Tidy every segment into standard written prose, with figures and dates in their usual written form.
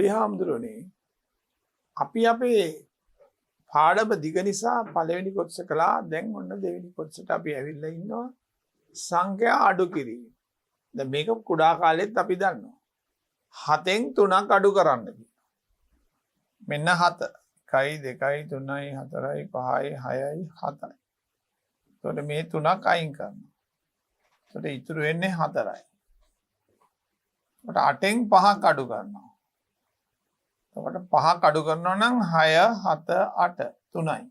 පොඩි හාමුදුරනේ අපි අපේ පාඩම දිග නිසා පළවෙනි කොටස කළා. දැන් ඔන්න දෙවෙනි කොටසට අපි ඇවිල්ලා ඉන්නවා. සංඛ්‍යා අඩු කිරීම. දැන් මේක කුඩා කාලෙත් අපි දන්නවා. 7න් 3ක් අඩු කරන්න කියලා. මෙන්න 7. 1 2 3 4 5 6 7යි. එතකොට මේ 3ක් අයින් කරනවා. එතකොට ඉතුරු වෙන්නේ 4යි. එතකොට 8න් 5ක් අඩු කරනවා. එතකොට 5ක් අඩු කරනවා නම් 6 7 8 3යි.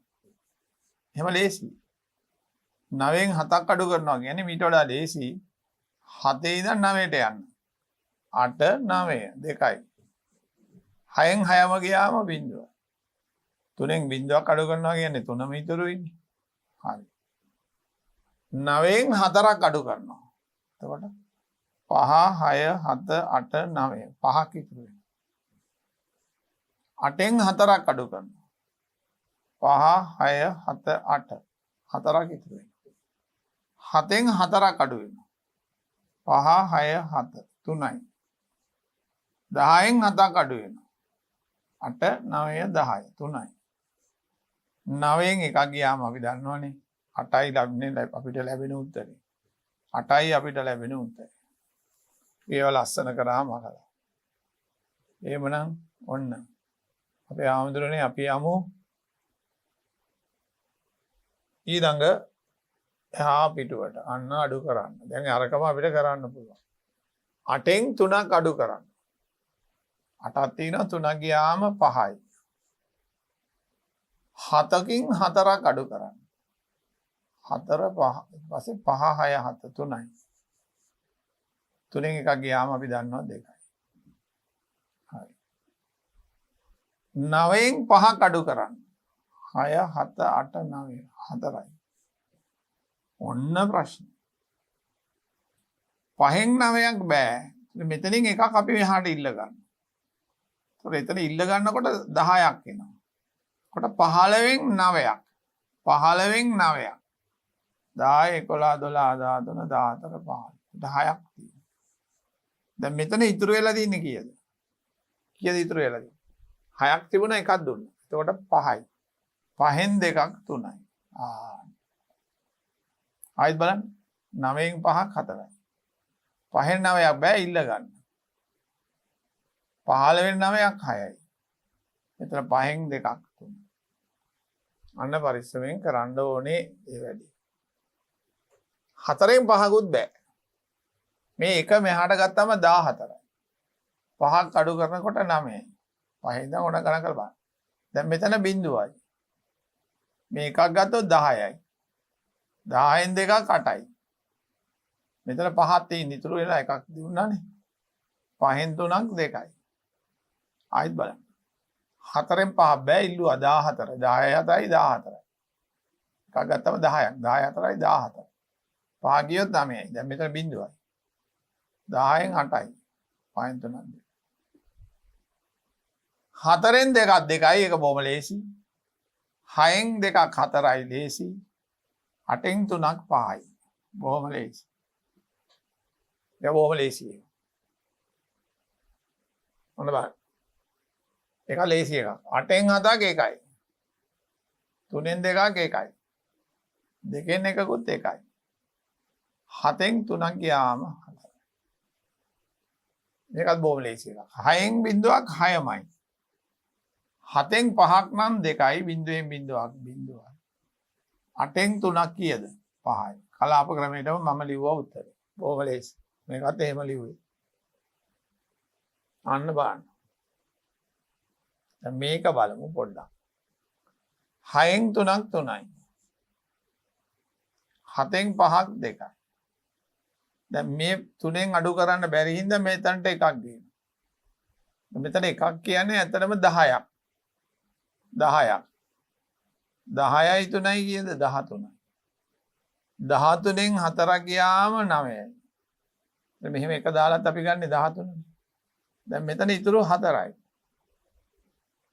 එහෙම ලේසි. 9න් 7ක් අඩු කරනවා කියන්නේ මීට වඩා ලේසි. 7 ඉඳන් 9ට යන්න. 8 9 2යි. 6න් 6ම ගියාම බිඳුව. 3න් බිඳුවක් අඩු කරනවා කියන්නේ 3ම ඉතුරු වෙන්නේ. හරි. 9න් 4ක් අඩු කරනවා. එතකොට 5 6 7 8 9 5ක් ඉතුරු වෙනවා. 8න් 4ක් අඩු කරනවා. 5 6 7 8 4ක් ඉතුරු වෙනවා. 7න් 4ක් අඩු වෙනවා. 5 6 7 3යි. 10න් 7ක් අඩු වෙනවා. 8 9 10 3යි. 9න් එකක් ගියාම අපි දන්නවනේ 8යි ලැබෙන්නේ අපිට ලැබෙන උත්තරේ. 8යි අපිට ලැබෙන උත්තරේ. ඒව ලස්සන කරාම අහලා. එහෙමනම් ඔන්න අපේ ආමුදුරනේ අපි යමු ඊළඟ එහා පිටුවට. අන්න අඩු කරන්න. දැන් අරකම අපිට කරන්න පුළුවන්. 8න් 3ක් අඩු කරන්න. 8ක් තියෙනවා 3ක් ගියාම 5යි. 7කින් 4ක් අඩු කරන්න. 4 5 ඊපස්සේ 5 6 7 3යි. 3න් එකක් ගියාම අපි දන්නවා 2යි. හරි. 9න් 5ක් අඩු කරන්න. 6 7 8 9 4යි. ඔන්න ප්‍රශ්න. 5න් 9ක් බෑ. මෙතනින් එකක් අපි මෙහාට ඉල්ල ගන්න. ඒතකොට එතන ඉල්ල ගන්නකොට 10ක් එනවා. කොට 15න් 9ක්. 15න් 9ක්. 10 11 12 13 14 15. 10ක් තියෙනවා. දැන් මෙතන ඉතුරු වෙලා තියෙන්නේ කීයද? කීයද ඉතුරු වෙලා තියෙන්නේ? 6ක් තිබුණා එකක් දුන්නා. එතකොට 5යි. 5න් 2ක් 3යි. ආයෙත් බලන්න. 9න් 5ක් 4යි. 5න් 9ක් බෑ ඉල්ල ගන්න. 15න් 9ක් 6යි. මෙතන 5න් 2ක් 3යි. අන්න පරිස්සමෙන් කරන්න ඕනේ ඒ වැඩේ. 4න් 5කුත් බෑ. මේ එක මෙහාට ගත්තම 14යි. 5ක් අඩු කරනකොට 9යි. 5 ඉඳන් උඩ ගණන් කරලා බලන්න. දැන් මෙතන බිඳුවයි. මේ එකක් ගත්තොත් 10යි. 10න් 2ක් 8යි. මෙතන 5ක් තියෙන ඉතුරු වෙලා එකක් දුන්නානේ. 5න් 3ක් 2යි. ආයෙත් බලන්න. 4න් 5 බෑ ඉල්ලුවා 14. 10 7යි 14යි. එකක් ගත්තම 10ක්. 10 4යි 14. 5 ගියොත් 9යි. දැන් මෙතන බිඳුවයි. 10න් 8යි. 5න් 3ක් 2. 4න් 2ක් 2යි ඒක බොහොම ලේසි. 6න් 2ක් 4යි ලේසි. 8න් 3ක් 5යි. බොහොම ලේසි. ඒක බොහොම ලේසි. මොන බා? ඒක ලේසි එකක්. 8න් 7ක් එකයි. 3න් 2ක් එකයි. 2න් එකකුත් එකයි. 7න් 3ක් ගියාම 4යි. මේකත් බොහොම ලේසි එකක්. 6න් බිඳුවක් 6මයි. 7න් 5ක් නම් 2යි බිඳුවෙන් බිඳුවක් බිඳුවයි. 8න් 3ක් කීයද? 5යි. කලාප ක්‍රමයටම මම ලිව්වා උත්තරේ. බොහොම ලේසි. මේකත් එහෙම ලිව්වේ. අන්න බලන්න. දැන් මේක බලමු පොඩ්ඩක්. 6න් 3ක් 3යි. 7න් 5ක් 2යි. දැන් මේ 3න් අඩු කරන්න බැරි හින්දා මෙතනට එකක් ගේනවා. මෙතන එකක් කියන්නේ ඇත්තටම 10ක්. 10ක්. 10යි 3යි කියද 13යි. 13න් 4ක් ගියාම 9යි. දැන් මෙහෙම එක දාලත් අපි ගන්නේ 13නේ. දැන් මෙතන ඉතුරු 4යි.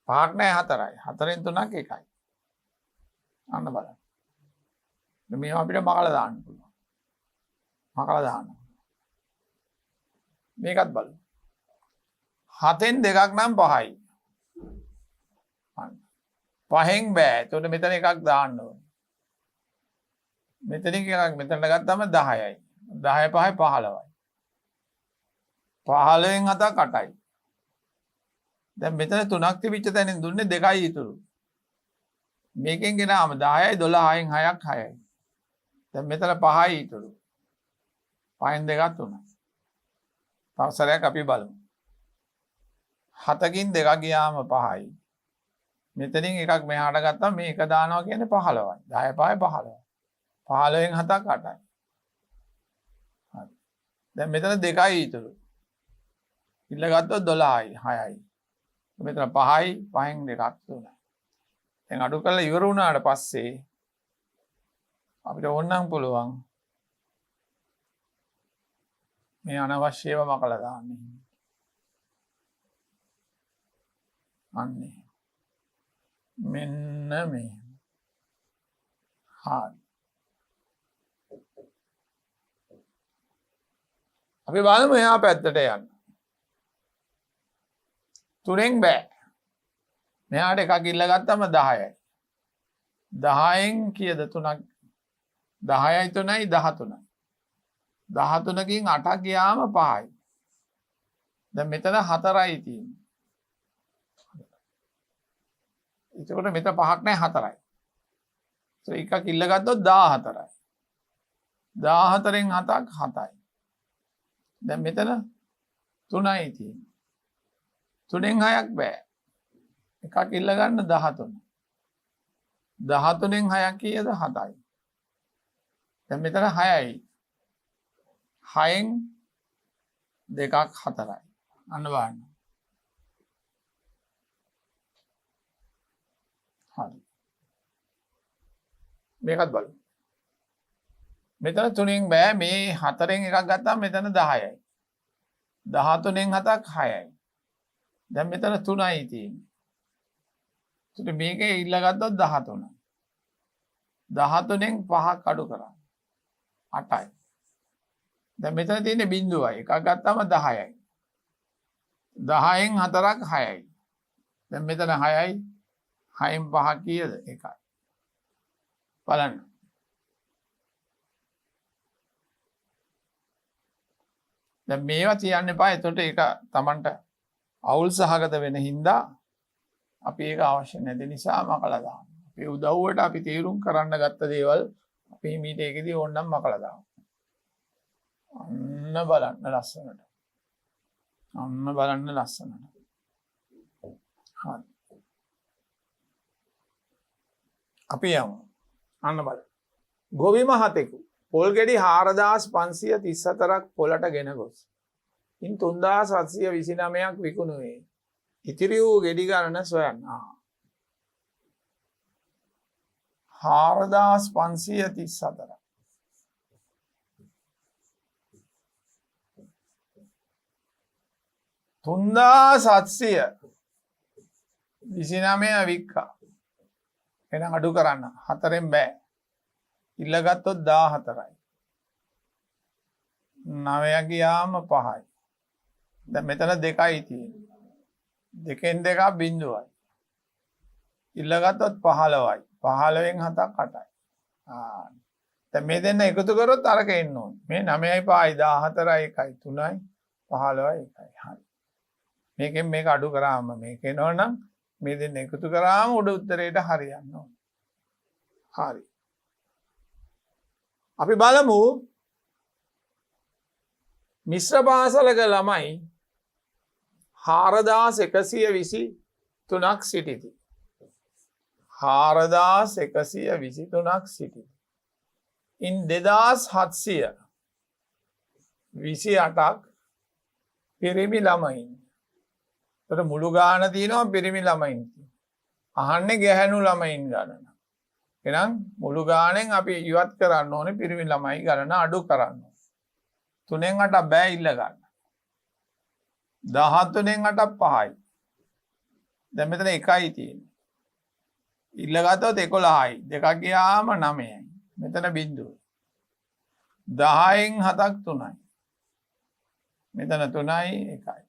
5ක් නැහැ 4යි. 4න් 3ක් 1යි. අන්න බලන්න. මේව අපිට මකලා දාන්න පුළුවන්. මකලා දාන්න. මේකත් බලමු. 7න් 2ක් නම් 5යි. පහෙන් බෑ. එතකොට මෙතන එකක් දාන්න ඕනේ. මෙතනින් එකක් මෙතනට ගත්තම 10යි. 10 5 15යි. 15න් 7ක් 8යි. දැන් මෙතන 3ක් තිබිච්ච තැනින් දුන්නේ 2යි ඉතුරු. මේකෙන් ගෙනාම 10යි 12න් 6ක් 6යි. දැන් මෙතන 5යි ඉතුරු. 5න් 2ක් 3යි. තව සැරයක් අපි බලමු. 7කින් 2ක් ගියාම 5යි. මෙතනින් එකක් මෙහාට ගත්තම මේ එක දානවා කියන්නේ 15යි. 10 5 15. 15න් 7ක් 8යි. හරි. දැන් මෙතන 2යි ඉතුරු. ඉල්ල ගත්තොත් 12යි 6යි. මෙතන 5යි 5න් 2ක් 3යි. දැන් අඩු කරලා ඉවර වුණාට පස්සේ අපිට ඕනනම් පුළුවන් මේ අනවශ්‍යව මකලා දාන්න. අන්නේ මෙන්න මේ. හරි. අපි බලමු එහා පැත්තට යන්න. 3න් බෑ. මෙහාට එකක් ඉල්ල ගත්තම 10යි. 10න් කීයද 3ක්? 10යි 3යි 13යි. 13කින් 8ක් ගියාම 5යි. දැන් මෙතන 4යි තියෙන්නේ. එතකොට මෙතන 5ක් නැහැ 4යි. ඒක එකක් ඉල්ල ගත්තොත් 14යි. 14න් 7ක් 7යි. දැන් මෙතන 3යි තියෙන්නේ. 3න් 6ක් බෑ. එකක් ඉල්ල ගන්න 13. 13න් 6ක් කීයද 7යි. දැන් මෙතන 6යි. 6න් 2ක් 4යි. අන්න බලන්න. හරි. මේකත් බලමු. මෙතන 3න් බෑ. මේ 4න් එකක් ගත්තාම මෙතන 10යි. 13න් 7ක් 6යි. දැන් මෙතන 3යි තියෙන්නේ. ඒත් මේකේ ඉල්ල ගත්තොත් 13යි. 13න් 5ක් අඩු කරා. 8යි. දැන් මෙතන තියෙන්නේ බිංදුවයි. එකක් ගත්තාම 10යි. 10න් 4ක් 6යි. දැන් මෙතන 6යි. 6න් 5ක් කීයද? 1යි. බලන්න. දැන් මේවා තියන්න එපා. එතකොට ඒක Tamanට අවුල් සහගත වෙන හින්දා අපි ඒක අවශ්‍ය නැති නිසා මකලා දානවා. අපේ උදව්වට අපි තීරුම් කරන්න ගත්ත දේවල් අපි මීට ඒකෙදී ඕනනම් මකලා දානවා. අන්න බලන්න ලස්සනට. අන්න බලන්න ලස්සනට. හරි. අපි යමු. අන්න බලන්න. ගොවි මහතෙකු පොල් ගෙඩි 4534ක් පොලට ගෙන ගොස්. ඉන් 3729ක් විකුණුවේ. ඉතිරි වූ ගෙඩි ගණන සොයන්න. 4534. තුන්දා 729 වික්කා. එහෙනම් අඩු කරන්න. 4න් බෑ. ඉල්ල ගත්තොත් 14යි. 9 ගියාම 5යි. දැන් මෙතන 2යි තියෙන්නේ. 2න් 2ක් බිංදුවයි. ඉල්ල ගත්තොත් 15යි. 15න් 7ක් 8යි. දැන් මේ දෙන්න එකතු කරොත් අරක එන්න ඕනේ. මේ 9යි 5යි 14යි 1යි 3යි 15යි 1යි. හරි. මේකෙන් මේක අඩු කරාම මේක එනවනම් මේ දෙන්න එකතු කරාම උඩ උත්තරේට හරියන්න ඕනේ. හරි. අපි බලමු මිශ්‍ර පාසලක ළමයි 4123ක් සිටිති. 4123ක් සිටිති. ඉන් 2728ක් පිරිමි ළමයින්. ඒතර මුළු ගාන තියෙනවා පිරිමි ළමයින්. අහන්නේ ගැහැණු ළමයින් ගණන. එහෙනම් මුළු ගානෙන් අපි ඉවත් කරන්න ඕනේ පිරිමි ළමයි ගණන අඩු කරන්න. 3න් 8ක් බෑ ඉල්ල ගන්න. 13න් 8ක් 5යි. දැන් මෙතන 1යි තියෙන්නේ. ඉල්ල ගත්තොත් 11යි. දෙකක් ගියාම 9යි. මෙතන බිංදුව. 10න් 7ක් 3යි. මෙතන 3යි 1යි.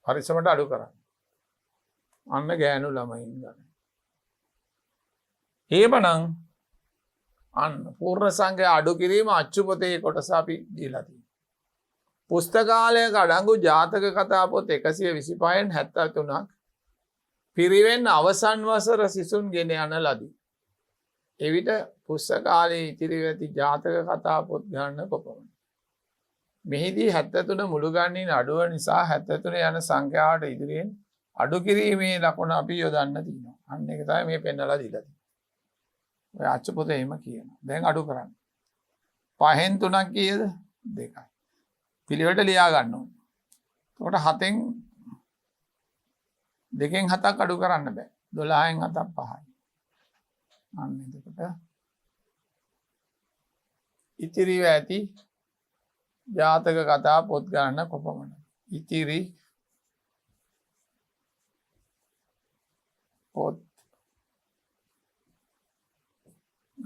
පරිස්සමට අඩු කරන්න. අන්න ගෑනු ළමයින් ගන්න. එහෙමනම් අන්න පූර්ණ සංඛ්‍ය අඩු කිරීම අච්චු පොතේ කොටස අපි දීලා තියෙනවා. පුස්තකාලයක අඩංගු ජාතක කතා පොත් 125න් 73ක් පිරිවෙන් අවසන් වසර සිසුන් ගෙන යන ලදී. එවිට පුස්තකාලයේ ඉතිරි ඇති ජාතක කතා පොත් ගන්න කොපමණයි? මෙහිදී 73 මුළු ගණනින් අඩුව නිසා 73 යන සංඛ්‍යාවට ඉදිරියෙන් අඩු කිරීමේ ලකුණ අපි යොදන්න තියෙනවා. අන්න ඒක තමයි මේ පෙන්නලා දීලා තියෙන්නේ. ඔය අච්චු පොතේ එහෙම කියනවා. දැන් අඩු කරන්න. 5න් 3ක් කීයද? 2යි. පිළිවෙලට ලියා ගන්න ඕනේ. එතකොට 7න් 2න් 7ක් අඩු කරන්න බෑ. 12න් 7ක් 5යි. අන්න එතකොට ඉතිරිව ඇති ජාතක කතා පොත් ගන්න කොපමණද? ඉතිරි පොත්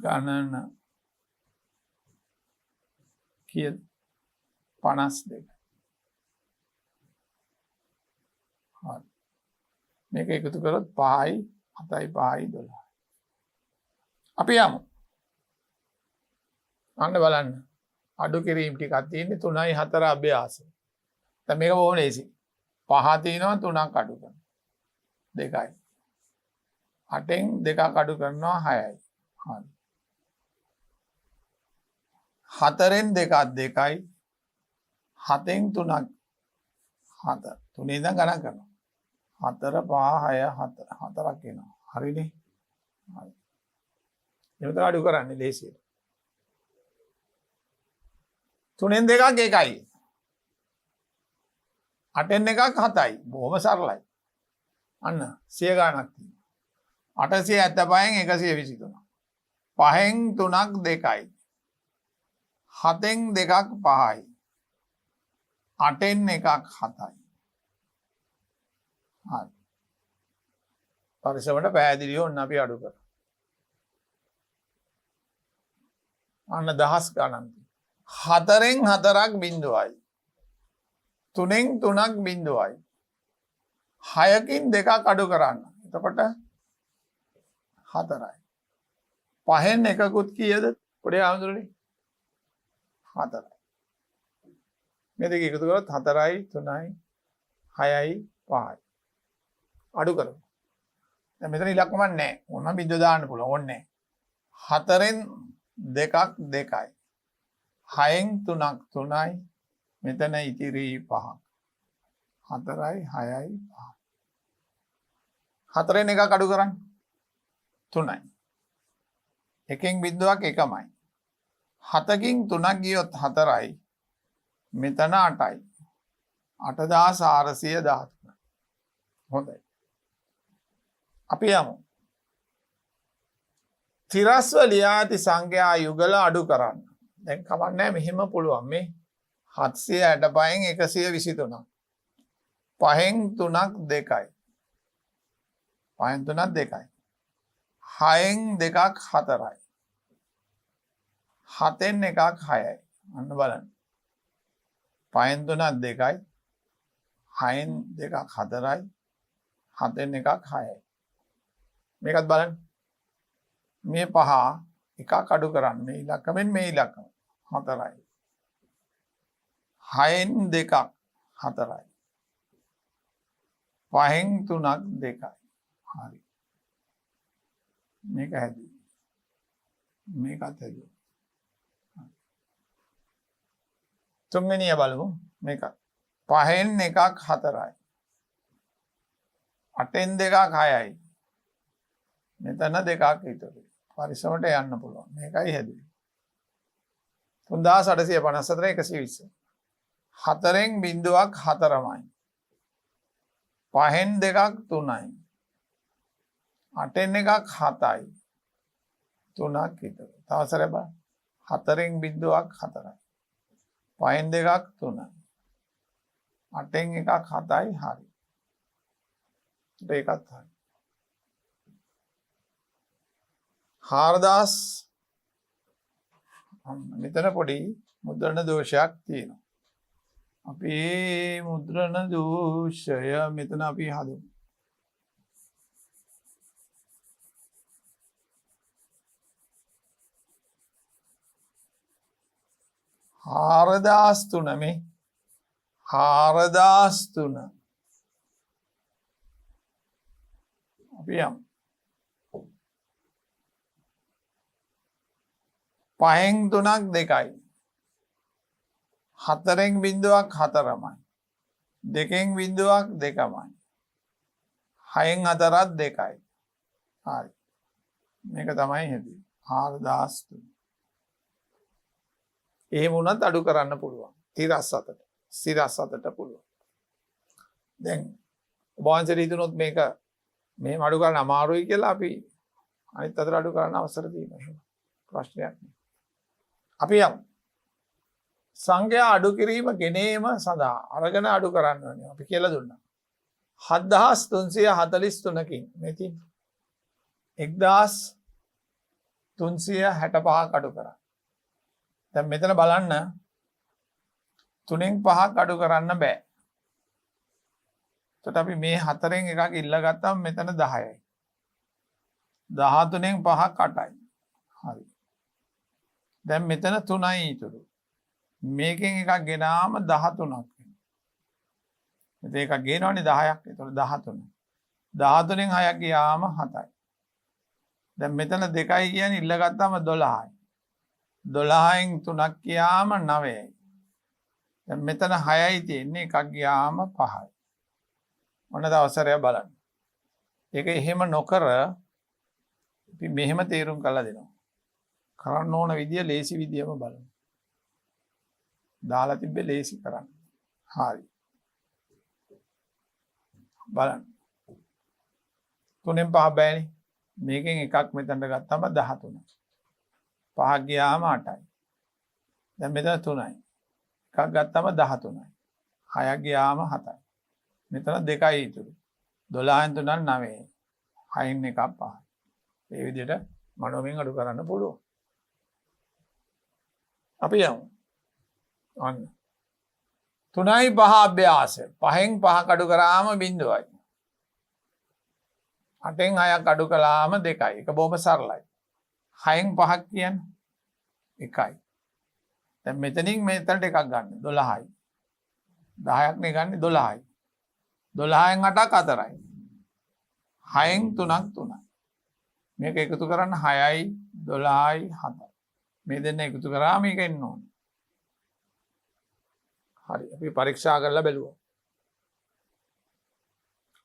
ගණන කීයද? 52. හරි. මේක එකතු කරොත් 5යි 7යි 5යි 12. අපි යමු. අන්න බලන්න. අඩු කිරීම ටිකක් තියෙන්නේ 3යි 4 අභ්‍යාස. දැන් මේක බොහොම ලේසි. 5 තියෙනවා 3ක් අඩු කරනවා. 2යි. 8න් 2ක් අඩු කරනවා 6යි. හරි. 4න් 2ක් 2යි. 7න් 3ක් 7. 3 ඉඳන් ගණන් කරනවා. 4 5 6 7 4ක් එනවා. හරිනේ. හරි. එතන අඩු කරන්නේ ලේසියට. 3න් 2ක් 1යි. 8න් 1ක් 7යි. බොහොම සරලයි. අන්න 100 ගණනක් තියෙනවා. 875න් 123. 5න් 3ක් 2යි. 7න් 2ක් 5යි. 8න් 1ක් 7යි. හරි. පරිස්සමට පැහැදිලිව ඔන්න අපි අඩු කරා. අන්න දහස් ගණන්. 4න් 4ක් බිඳුවයි. 3න් 3ක් බිඳුවයි. 6කින් 2ක් අඩු කරන්න. එතකොට 4යි. 5න් එකකුත් කීයද? පොඩි ආඳුරනේ 4යි. මේ දෙක එකතු කරොත් 4යි 3යි 6යි 5යි. අඩු කරමු. දැන් මෙතන ඉලක්කමක් නැහැ. ඕන බිඳුව දාන්න පුළුවන්. ඕනේ නැහැ. 4න් 2ක් 2යි. 6න් 3ක් 3යි. මෙතන ඉතිරි 5ක්. 4යි 6යි 5යි. 4න් 1ක් අඩු කරන්න. 3යි. 1කින් බිඳුවක් එකමයි. 7කින් 3ක් ගියොත් 4යි. මෙතන 8යි. 8413. හොඳයි. අපි යමු. තිරස්ව ලියා ඇති සංඛ්‍යා යුගල අඩු කරන්න. දැන් කවන්නේ මෙහෙම පුළුවන්. මේ 765න් 123ක්. 5න් 3ක් 2යි. 5න් 3ක් 2යි. 6න් 2ක් 4යි. 7න් 1ක් 6යි. අන්න බලන්න. 5න් 3ක් 2යි. 6න් 2ක් 4යි. 7න් 1ක් 6යි. මේකත් බලන්න. මේ 5 එකක් අඩු කරන්න. මේ ඉලක්කමෙන් මේ ඉලක්කම 4යි. 6න් 2ක් 4යි. 5න් 3ක් 2යි. හරි. මේක හැදුවා. මේකත් හැදුවා. තුන්වෙනිය බලමු. මේක 5න් 1ක් 4යි. 8න් 2ක් 6යි. මෙතන 2ක් ඉතුරුයි. පරිස්සමට යන්න පුළුවන්. මේකයි හැදුවේ. 3854 120. 4න් බිඳුවක් 4මයි. 5න් 2ක් 3යි. 8න් 1ක් 7යි. 3ක් ඉතුරු. තව සැරේ බලන්න. 4න් බිඳුවක් 4යි. 5න් 2ක් 3යි. 8න් 1ක් 7යි. හරි. ඒකත් හරි. 4000 මෙතන පොඩි මුද්‍රණ දෝෂයක් තියෙනවා. අපේ මුද්‍රණ දෝෂය මෙතන අපි හදමු. හාරදාස්තුන මේ හාරදාස්තුන අපි යම් පහෙන් තුනක් දෙකයි හතරෙන් බිඳුවක් හතරමයි දෙකෙන් බිඳුවක් දෙකමයි හයෙන් හතරත් දෙකයි හරි මේක තමයි හෙදී හාරදාස්තුන එහෙම වුණත් අඩු කරන්න පුළුවන්. සිරස් අතට පුළුවන්. දැන් ඔබ වහන්සේට හිතුනොත් මේක මෙහෙම අඩු කරන්න අමාරුයි කියලා අපි අනිත් අතට අඩු කරන්න අවසර දෙනවා. එහෙම ප්‍රශ්නයක් නෑ. අපි යමු. සංඛ්‍යා අඩු කිරීම ගෙනීම සඳහා අරගෙන අඩු කරන්න ඕනේ. අපි කියලා දුන්නා. 7343කින් මේ තියෙන්නේ 1365ක් අඩු කරා. දැන් මෙතන බලන්න 3න් 5ක් අඩු කරන්න බෑ. එතකොට අපි මේ 4න් එකක් ඉල්ල ගත්තාම මෙතන 10යි. 13න් 5ක් 8යි. හරි. දැන් මෙතන 3යි ඉතුරු. මේකෙන් එකක් ගෙනාම 13ක් වෙනවා. මෙතන එකක් ගේනවනේ 10ක්. එතකොට 13. 13න් 6ක් ගියාම 7යි. දැන් මෙතන 2යි කියන්නේ ඉල්ල ගත්තාම 12යි. 12න් 3ක් ගියාම 9යි. දැන් මෙතන 6යි තියෙන්නේ එකක් ගියාම 5යි. ඔන්න දවසරය බලන්න. ඒක එහෙම නොකර අපි මෙහෙම තීරුම් කරලා දෙනවා. කරන්න ඕන විදිය ලේසි විදියම බලන්න. දාලා තිබ්බේ ලේසි කරන්න. හරි. බලන්න. 3න් 5 බෑනේ. මේකෙන් එකක් මෙතනට ගත්තම 13යි. 5ක් ගියාම 8යි. දැන් මෙතන 3යි. එකක් ගත්තම 13යි. 6ක් ගියාම 7යි. මෙතන 2යි ඉතුරු. 12න් 3ක් 9යි. 6න් එකක් 5යි. මේ විදිහට මනෝමයෙන් අඩු කරන්න පුළුවන්. අපි යමු. අන්න. 3යි 5 අභ්‍යාසය. 5න් 5ක් අඩු කරාම 0යි. 8න් 6ක් අඩු කළාම 2යි. ඒක බොහොම සරලයි. 6න් 5ක් කියන්නේ 1යි. දැන් මෙතනින් මෙතනට එකක් ගන්න 12යි. 10ක් නේ ගන්න 12යි. 12න් 8ක් 4යි. 6න් 3ක් 3යි. මේක එකතු කරන්න 6යි 12යි 7යි. මේ දෙන්න එකතු කරාම මේක එන්න ඕනේ. හරි අපි පරීක්ෂා කරලා බලුවා.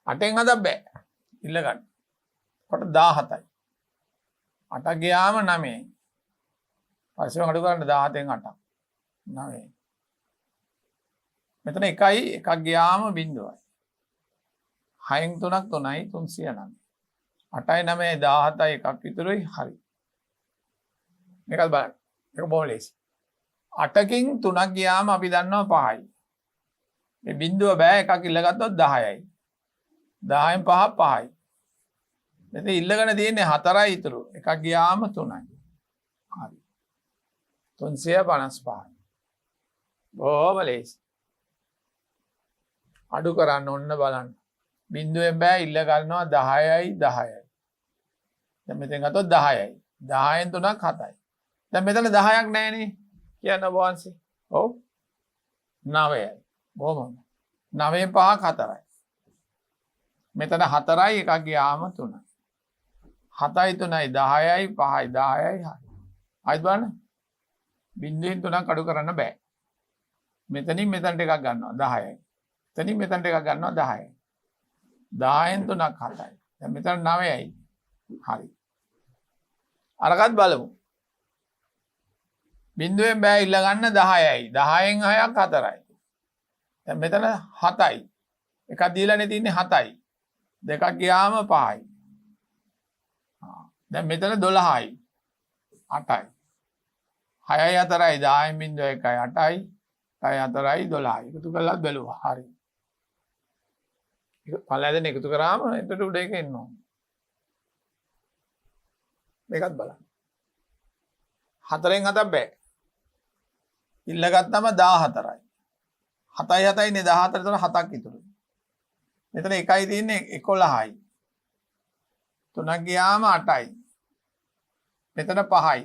8න් හදන්න බෑ. ඉල්ල ගන්න. කොට 17යි. 8 ගියාම 9යි. පස්සේ අඩු කරන්න 17න් 8ක්. 9යි. මෙතන 1යි එකක් ගියාම 0යි. 6න් 3ක් 3යි 309. 8යි 9යි 17යි එකක් ඉතුරුයි හරි. මේකත් බලන්න. මේක බොහොම ලේසි. 8කින් 3ක් ගියාම අපි දන්නවා 5යි. මේ බිඳුව බෑ එකක් ඉල්ල ගත්තොත් 10යි. 10න් 5 5යි. මෙතන ඉල්ලගෙන තියෙන්නේ 4යි ඉතුරු. එකක් ගියාම 3යි. හරි. 355යි. බොහොම ලේසි. අඩු කරන්න ඔන්න බලන්න. බිඳුවෙන් බෑ ඉල්ල ගන්නවා 10යි 10යි. දැන් මෙතෙන් ගත්තොත් 10යි. 10න් 3ක් 7යි. දැන් මෙතන 10ක් නැහැනේ. කියන්න ඔබ වහන්සේ. ඔව්. 9යි. බොහොම. 9න් 5ක් 4යි. මෙතන 4යි එකක් ගියාම 3යි. 7යි 3යි 10යි 5යි 10යි 6යි. ආයිත් බලන්න. බිඳුවෙන් 3ක් අඩු කරන්න බෑ. මෙතනින් මෙතනට එකක් ගන්නවා 10යි. එතනින් මෙතනට එකක් ගන්නවා 10යි. 10න් 3ක් 7යි. දැන් මෙතන 9යි. හරි. අරකට බලමු. බිඳුවෙන් බෑ ඉල්ල ගන්න 10යි. 10න් 6ක් 4යි. දැන් මෙතන 7යි. එකක් දීලානේ තින්නේ 7යි. දෙකක් ගියාම 5යි. දැන් මෙතන 12යි. 8යි. 6යි 4යි 10න් බිඳුව 1යි 8යි. 6යි 4යි 12යි. එකතු කළාත් බැලුවා. හරි. ඒක පළවෙනි එකතු කරාම එතකොට උඩ එක එන්න ඕනේ. මේකත් බලන්න. 4න් 7ක් බෑ. ඉල්ල ගත්තම 14යි. 7යි 7යි නේ 14 තොර 7ක් ඉතුරු. මෙතන 1යි තියෙන්නේ 11යි. 3ක් ගියාම 8යි. මෙතන 5යි.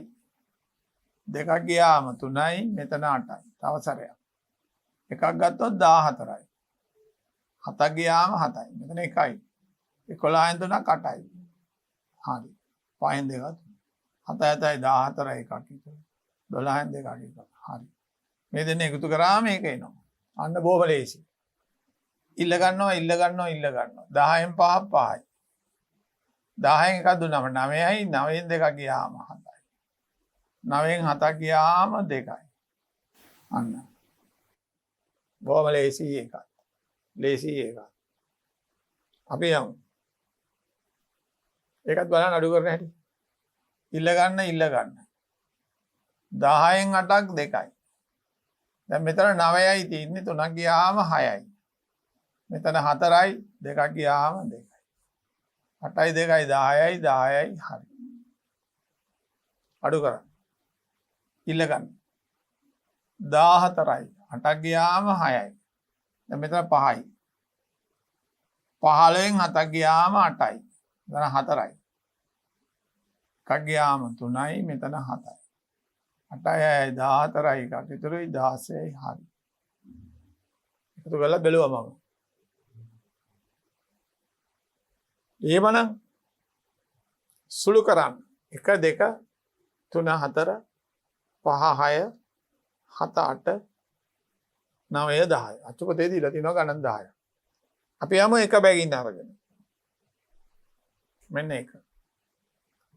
2ක් ගියාම 3යි මෙතන 8යි. තව සැරයක්. එකක් ගත්තොත් 14යි. 7ක් ගියාම 7යි. මෙතන 1යි. 11න් 3ක් 8යි. හරි. 5න් 2ක් 7 7යි 14යි එකක් ඉතුරු. 12න් 2ක් ඉතුරු. හරි. මේ දෙන්න එකතු කරාම මේක එනවා. අන්න බොහොම ලේසි. ඉල්ල ගන්නවා 10න් 5ක් 5යි. 10න් එකක් දුන්නම 9යි 9න් 2ක් ගියාම 7යි. 9න් 7ක් ගියාම 2යි. අන්න. බොහොම ලේසි එකක්. ලේසි එකක්. අපි යමු. ඒකත් බලන්න අඩු කරන හැටි. ඉල්ල ගන්න 10න් 8ක් 2යි. දැන් මෙතන 9යි තියෙන්නේ 3ක් ගියාම 6යි. මෙතන 4යි 2ක් ගියාම 2යි. 8යි 2යි 10යි 10යි හරි. අඩු කරන්න. ඉල්ල ගන්න. 14යි 8ක් ගියාම 6යි. දැන් මෙතන 5යි. 15න් 7ක් ගියාම 8යි. මෙතන 4යි. එකක් ගියාම 3යි මෙතන 7යි. 8යි 14යි එකක් ඉතුරුයි 16යි හරි. එකතු කරලා බැලුවා මම. එහෙමනම් සුළු කරන්න 1 2 3 4 5 6 7 8 9 10. අච්චුපතේ දීලා තිනවා ගණන් 10. අපි යමු එක බැගින් අරගෙන. මෙන්න එක.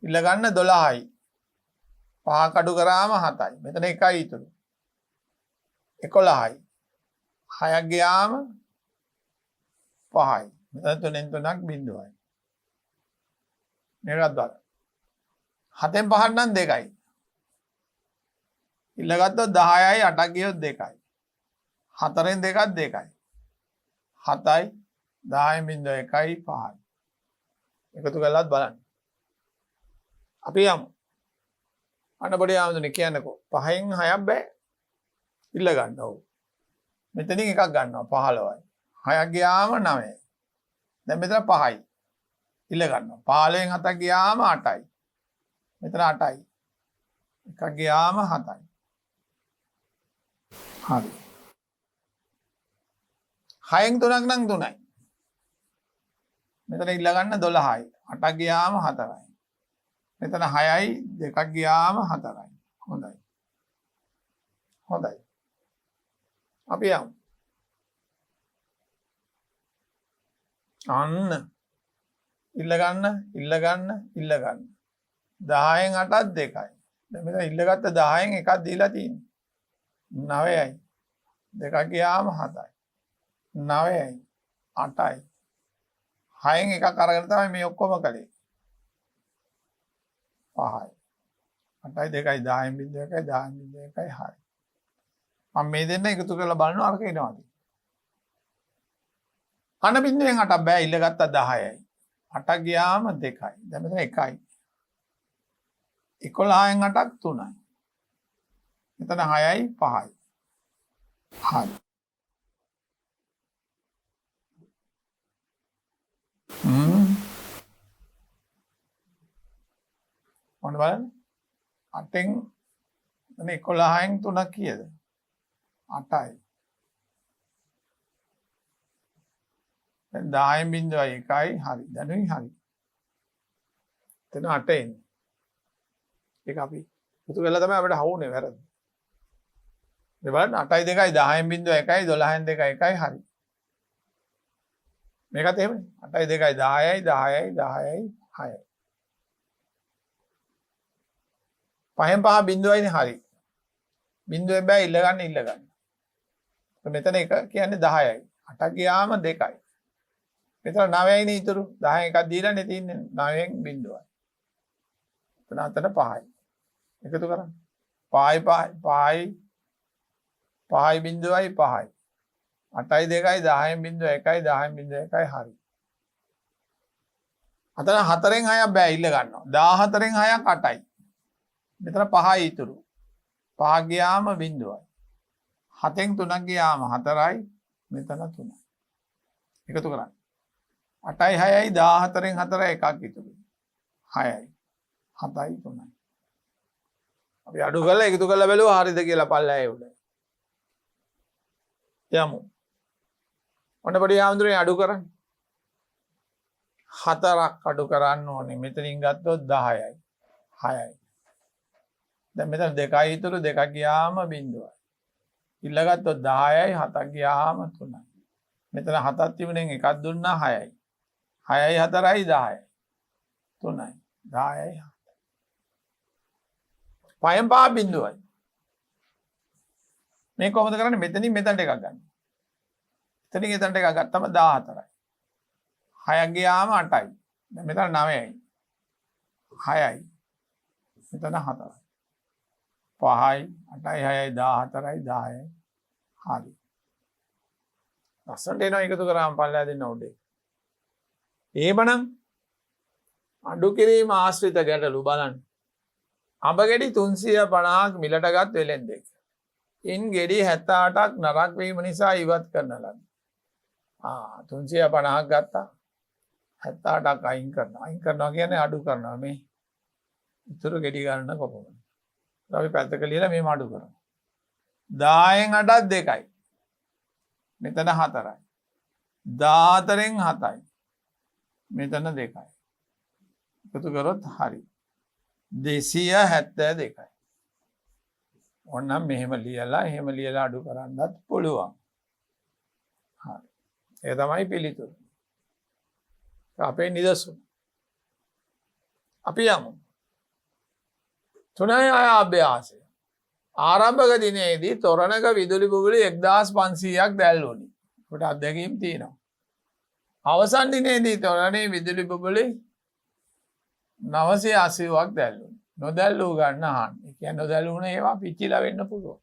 ඉල්ල ගන්න 12යි. 5 කඩු කරාම 7යි. මෙතන 1යි ඉතුරු. 11යි. 6ක් ගියාම 5යි. මෙතන 3න් 3ක් බිඳුවයි. මේකත් බලන්න. 7න් 5ක් නම් 2යි. ඉල්ල ගත්තොත් 10යි 8ක් ගියොත් 2යි. 4න් 2ක් 2යි. 7යි 10න් බිඳුව 1යි 5යි. එකතු කරලාත් බලන්න. අපි යමු. අන්න පොඩි ආමතුනේ කියන්නකෝ 5න් 6ක් බෑ. ඉල්ල ගන්න ඕ. මෙතනින් එකක් ගන්නවා 15යි. 6ක් ගියාම 9යි. දැන් මෙතන 5යි. ඉල්ල ගන්නවා. 15න් 7ක් ගියාම 8යි. මෙතන 8යි. එකක් ගියාම 7යි. හරි. 6න් 3ක් නම් 3යි. මෙතන ඉල්ල ගන්න 12යි. 8ක් ගියාම 4යි. මෙතන 6යි 2ක් ගියාම 4යි. හොඳයි. හොඳයි. අපි යමු. අන්න ඉල්ල ගන්න 10න් 8ක් 2යි. දැන් මෙතන ඉල්ලගත්ත 10න් එකක් දීලා තියෙන්නේ 9යි. 2ක් ගියාම 7යි. 9යි 8යි. 6න් එකක් අරගෙන තමයි මේ ඔක්කොම කළේ. 5යි. 8යි 2යි 10න් බිඳුව 1යි 10න් බිඳුව 1යි හරි. මම මේ දෙන්න එකතු කරලා බලනවා අරක එනවාද? අන බිඳුවෙන් 8ක් බෑ ඉල්ලගත්ත 10යි. 8ක් ගියාම 2යි. දැන් මෙතන 1යි. 11න් 8ක් 3යි. මෙතන 6යි 5යි. හරි. ඔන්න බලන්න. 8න් එතන 11න් 3ක් කීයද? 8යි. දැන් 10න් බිඳුවයි 1යි හරි. දැනුයි හරි. එතන 8න්. ඒක අපි පුතු වෙලා තමයි අපිට හවුනේ වැරද්ද. මේ බලන්න 8යි 2යි 10න් බිඳුව 1යි 12න් 2යි 1යි හරි. මේකත් එහෙමනේ. 8යි 2යි 10යි 10යි 10යි 6යි. 5න් 5 බිඳුවයිනේ හරි. බිඳුවේ බෑ ඉල්ල ගන්න. මෙතන එක කියන්නේ 10යි. 8ක් ගියාම 2යි. මෙතන 9යිනේ ඉතුරු. 10න් එකක් දීලානේ තින්නේ 9න් බිඳුවයි. එතන 5යි. එකතු කරන්න. 5යි බිඳුවයි 5යි. 8යි 2යි 10න් බිඳුව 1යි 10න් බිඳුව 1යි හරි. අතන 4න් 6ක් බෑ ඉල්ල ගන්නවා. 14න් 6ක් 8යි. මෙතන 5යි ඉතුරු. 5 ගියාම බිඳුවයි. 7න් 3ක් ගියාම 4යි මෙතන 3යි. එකතු කරන්න. 8යි 6යි 14න් 4යි එකක් ඉතුරු. 6යි 7යි 3යි. අපි අඩු කරලා එකතු කරලා බැලුවා හරිද කියලා පල්ලෑයේ උඩ. යමු. ඔන්න පොඩි ආන්දරේ අඩු කරන්න. 4ක් අඩු කරන්න ඕනේ. මෙතනින් ගත්තොත් 10යි. 6යි. දැන් මෙතන 2යි ඉතුරු 2ක් ගියාම බිඳුවයි. ඉල්ලගත්තොත් 10යි 7ක් ගියාම 3යි. මෙතන 7ක් තිබුණෙන් එකක් දුන්නා 6යි. 6යි 4යි 10යි. 3යි. 10යි 7යි. පහෙන් පහ බිඳුවයි. මේ කොහොමද කරන්නේ? මෙතනින් මෙතනට එකක් ගන්න. එතනින් එතනට එකක් ගත්තම 14යි. 6ක් ගියාම 8යි. දැන් මෙතන 9යි. 6යි. මෙතන 4යි. 5යි 8යි 6යි 14යි 10යි. හරි. ලස්සනට එනවා එකතු කරාම පල්ලෑ දෙන්න උඩේ. එහෙමනම් අඩු කිරීම ආශ්‍රිත ගැටලු බලන්න. අඹ ගෙඩි 350ක් මිලට ගත් වෙලෙන්දෙක්. ඉන් ගෙඩි 78ක් නරක් වීම නිසා ඉවත් කරන ලද. 350ක් ගත්තා. 78ක් අයින් කරනවා. අයින් කරනවා කියන්නේ අඩු කරනවා. මේ ඉතුරු ගෙඩි ගන්න කොපමණ. අපි පැත්තක ලියලා මේම අඩු කරනවා. 10න් 8ක් 2යි. මෙතන 4යි. 14න් 7යි. මෙතන 2යි. එකතු කරොත් හරි. 272යි. ඕනනම් මෙහෙම ලියලා එහෙම ලියලා අඩු කරන්නත් පුළුවන්. හරි. ඒ තමයි පිළිතුර. අපේ නිදසුන. අපි යමු. 3යි අභ්‍යාසය. ආරම්භක දිනේදී තොරණක විදුලි බුබුලු 1500ක් දැල්වුණි. අපිට අත්දැකීම් තියෙනවා. අවසන් දිනේදී තොරණේ විදුලි බුබුලු 980ක් දැල්වුණි. නොදැල්වූ ගන්න අහන්න. ඒ කියන්නේ නොදැල්වුණ ඒවා පිච්චිලා වෙන්න පුළුවන්.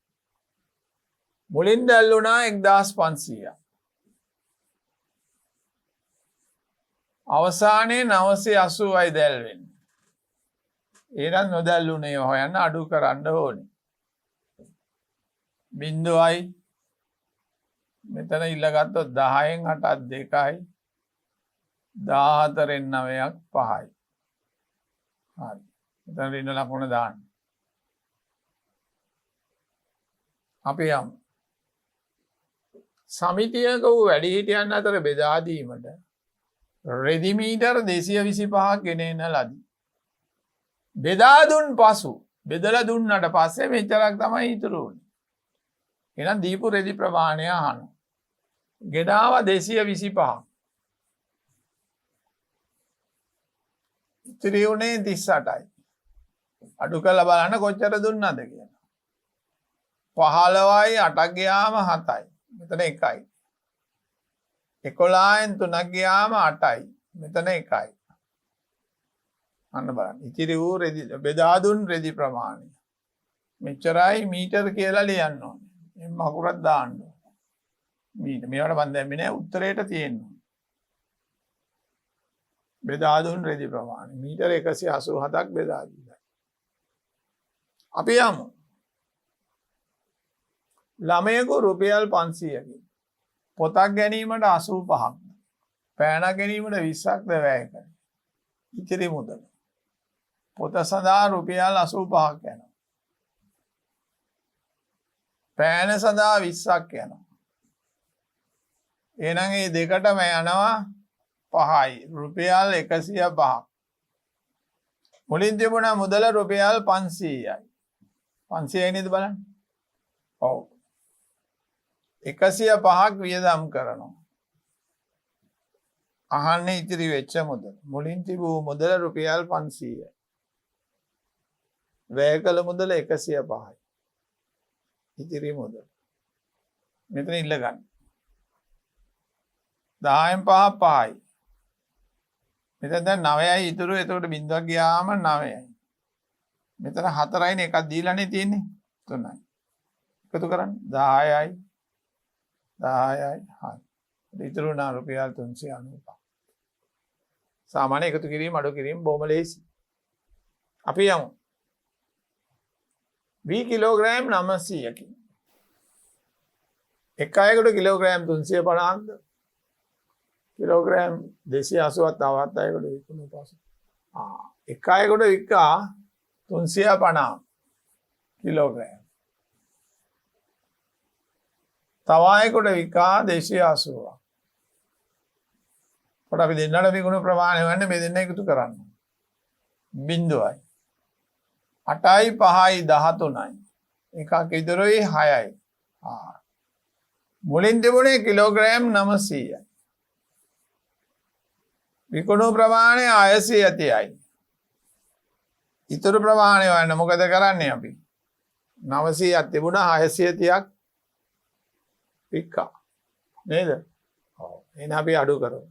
මුලින් දැල්වුණා 1500ක්. අවසානයේ 980යි දැල්වෙන්නේ. එහෙනම් නොදැල්වුණේ හොයන්න අඩු කරන්න ඕනේ. බිඳුවයි මෙතන ඉල්ලගත්තොත් 10න් 8ක් 2යි 14න් 9ක් 5යි. හරි. මෙතන ඍණ ලකුණ දාන්න. අපි යමු. සමිතියක වූ වැඩිහිටියන් අතර බෙදා දීමට රෙදි මීටර 225ක් ගෙන එන ලදී. බෙදා දුන් පසු බෙදලා දුන්නට පස්සේ මෙච්චරක් තමයි ඉතුරු වුනේ. එහෙනම් දීපු රෙදි ප්‍රමාණය අහනවා. ගෙනාව 225ක්. ඉතිරි උනේ 38යි. අඩු කරලා බලන්න කොච්චර දුන්නද කියලා. 15යි 8ක් ගියාම 7යි. මෙතන 1යි. 11න් 3ක් ගියාම 8යි. මෙතන 1යි. අන්න බලන්න. ඉතිරි වූ රෙදි බෙදා දුන් රෙදි ප්‍රමාණය. මෙච්චරයි මීටර කියලා ලියන්න ඕනේ. මේ මකුරක් දාන්න ඕනේ. මීටර. මේවට මම දැම්මේ නෑ උත්තරේට තියෙනවා. බෙදා දුන් රෙදි ප්‍රමාණය. මීටර 187ක් බෙදා දීලා. අපි යමු. ළමයෙකු රුපියල් 500කින් පොතක් ගැනීමට 85ක් පෑනක් ගැනීමට 20ක්ද වැය කරයි. ඉතිරි මුදල. පොත සඳහා රුපියල් 85ක් යනවා. පෑන සඳහා 20ක් යනවා. එහෙනම් මේ දෙකටම යනවා 5යි. රුපියල් 105ක්. මුලින් තිබුණ මුදල රුපියල් 500යි. 500යි නේද බලන්න? ඔව්. 105ක් වියදම් කරනවා. අහන්නේ ඉතිරි වෙච්ච මුදල. මුලින් තිබූ මුදල රුපියල් 500යි. වැය කළ මුදල 105යි. ඉතිරි මුදල. මෙතන ඉල්ල ගන්න. 10න් 5 5යි. මෙතන දැන් 9යි ඉතුරු. එතකොට බිඳුවක් ගියාම 9යි. මෙතන 4යිනේ එකක් දීලානේ තියෙන්නේ. 3යි. එකතු කරන්න 10යි 10යි. හරි. ඉතුරු නා රුපියල් 395. සාමාන්‍ය එකතු කිරීම අඩු කිරීම බොහොම ලේසි. අපි යමු. V කිලෝග්‍රෑම් 900කින් එක අයකට කිලෝග්‍රෑම් 350ක්ද කිලෝග්‍රෑම් 280ක් තවත් අයකට විකුණු පසු එක අයකට වික්කා 350 කිලෝග්‍රෑම් තව අයකට වික්කා 280ක් කොට අපි දෙන්නට විකුණු ප්‍රමාණය වන්නේ මේ දෙන්න එකතු කරන්න 0යි 8යි 5යි 13යි එකක් ඉදරොයි 6යි මුලින් තිබුණේ කිලෝග්‍රෑම් 900යි විකුණු ප්‍රමාණය 630යි ඉතුරු ප්‍රමාණය වන්න මොකද කරන්නේ අපි 900ක් තිබුණා 630ක් වික්කා නේද ඔව් එහෙනම් අපි අඩු කරමු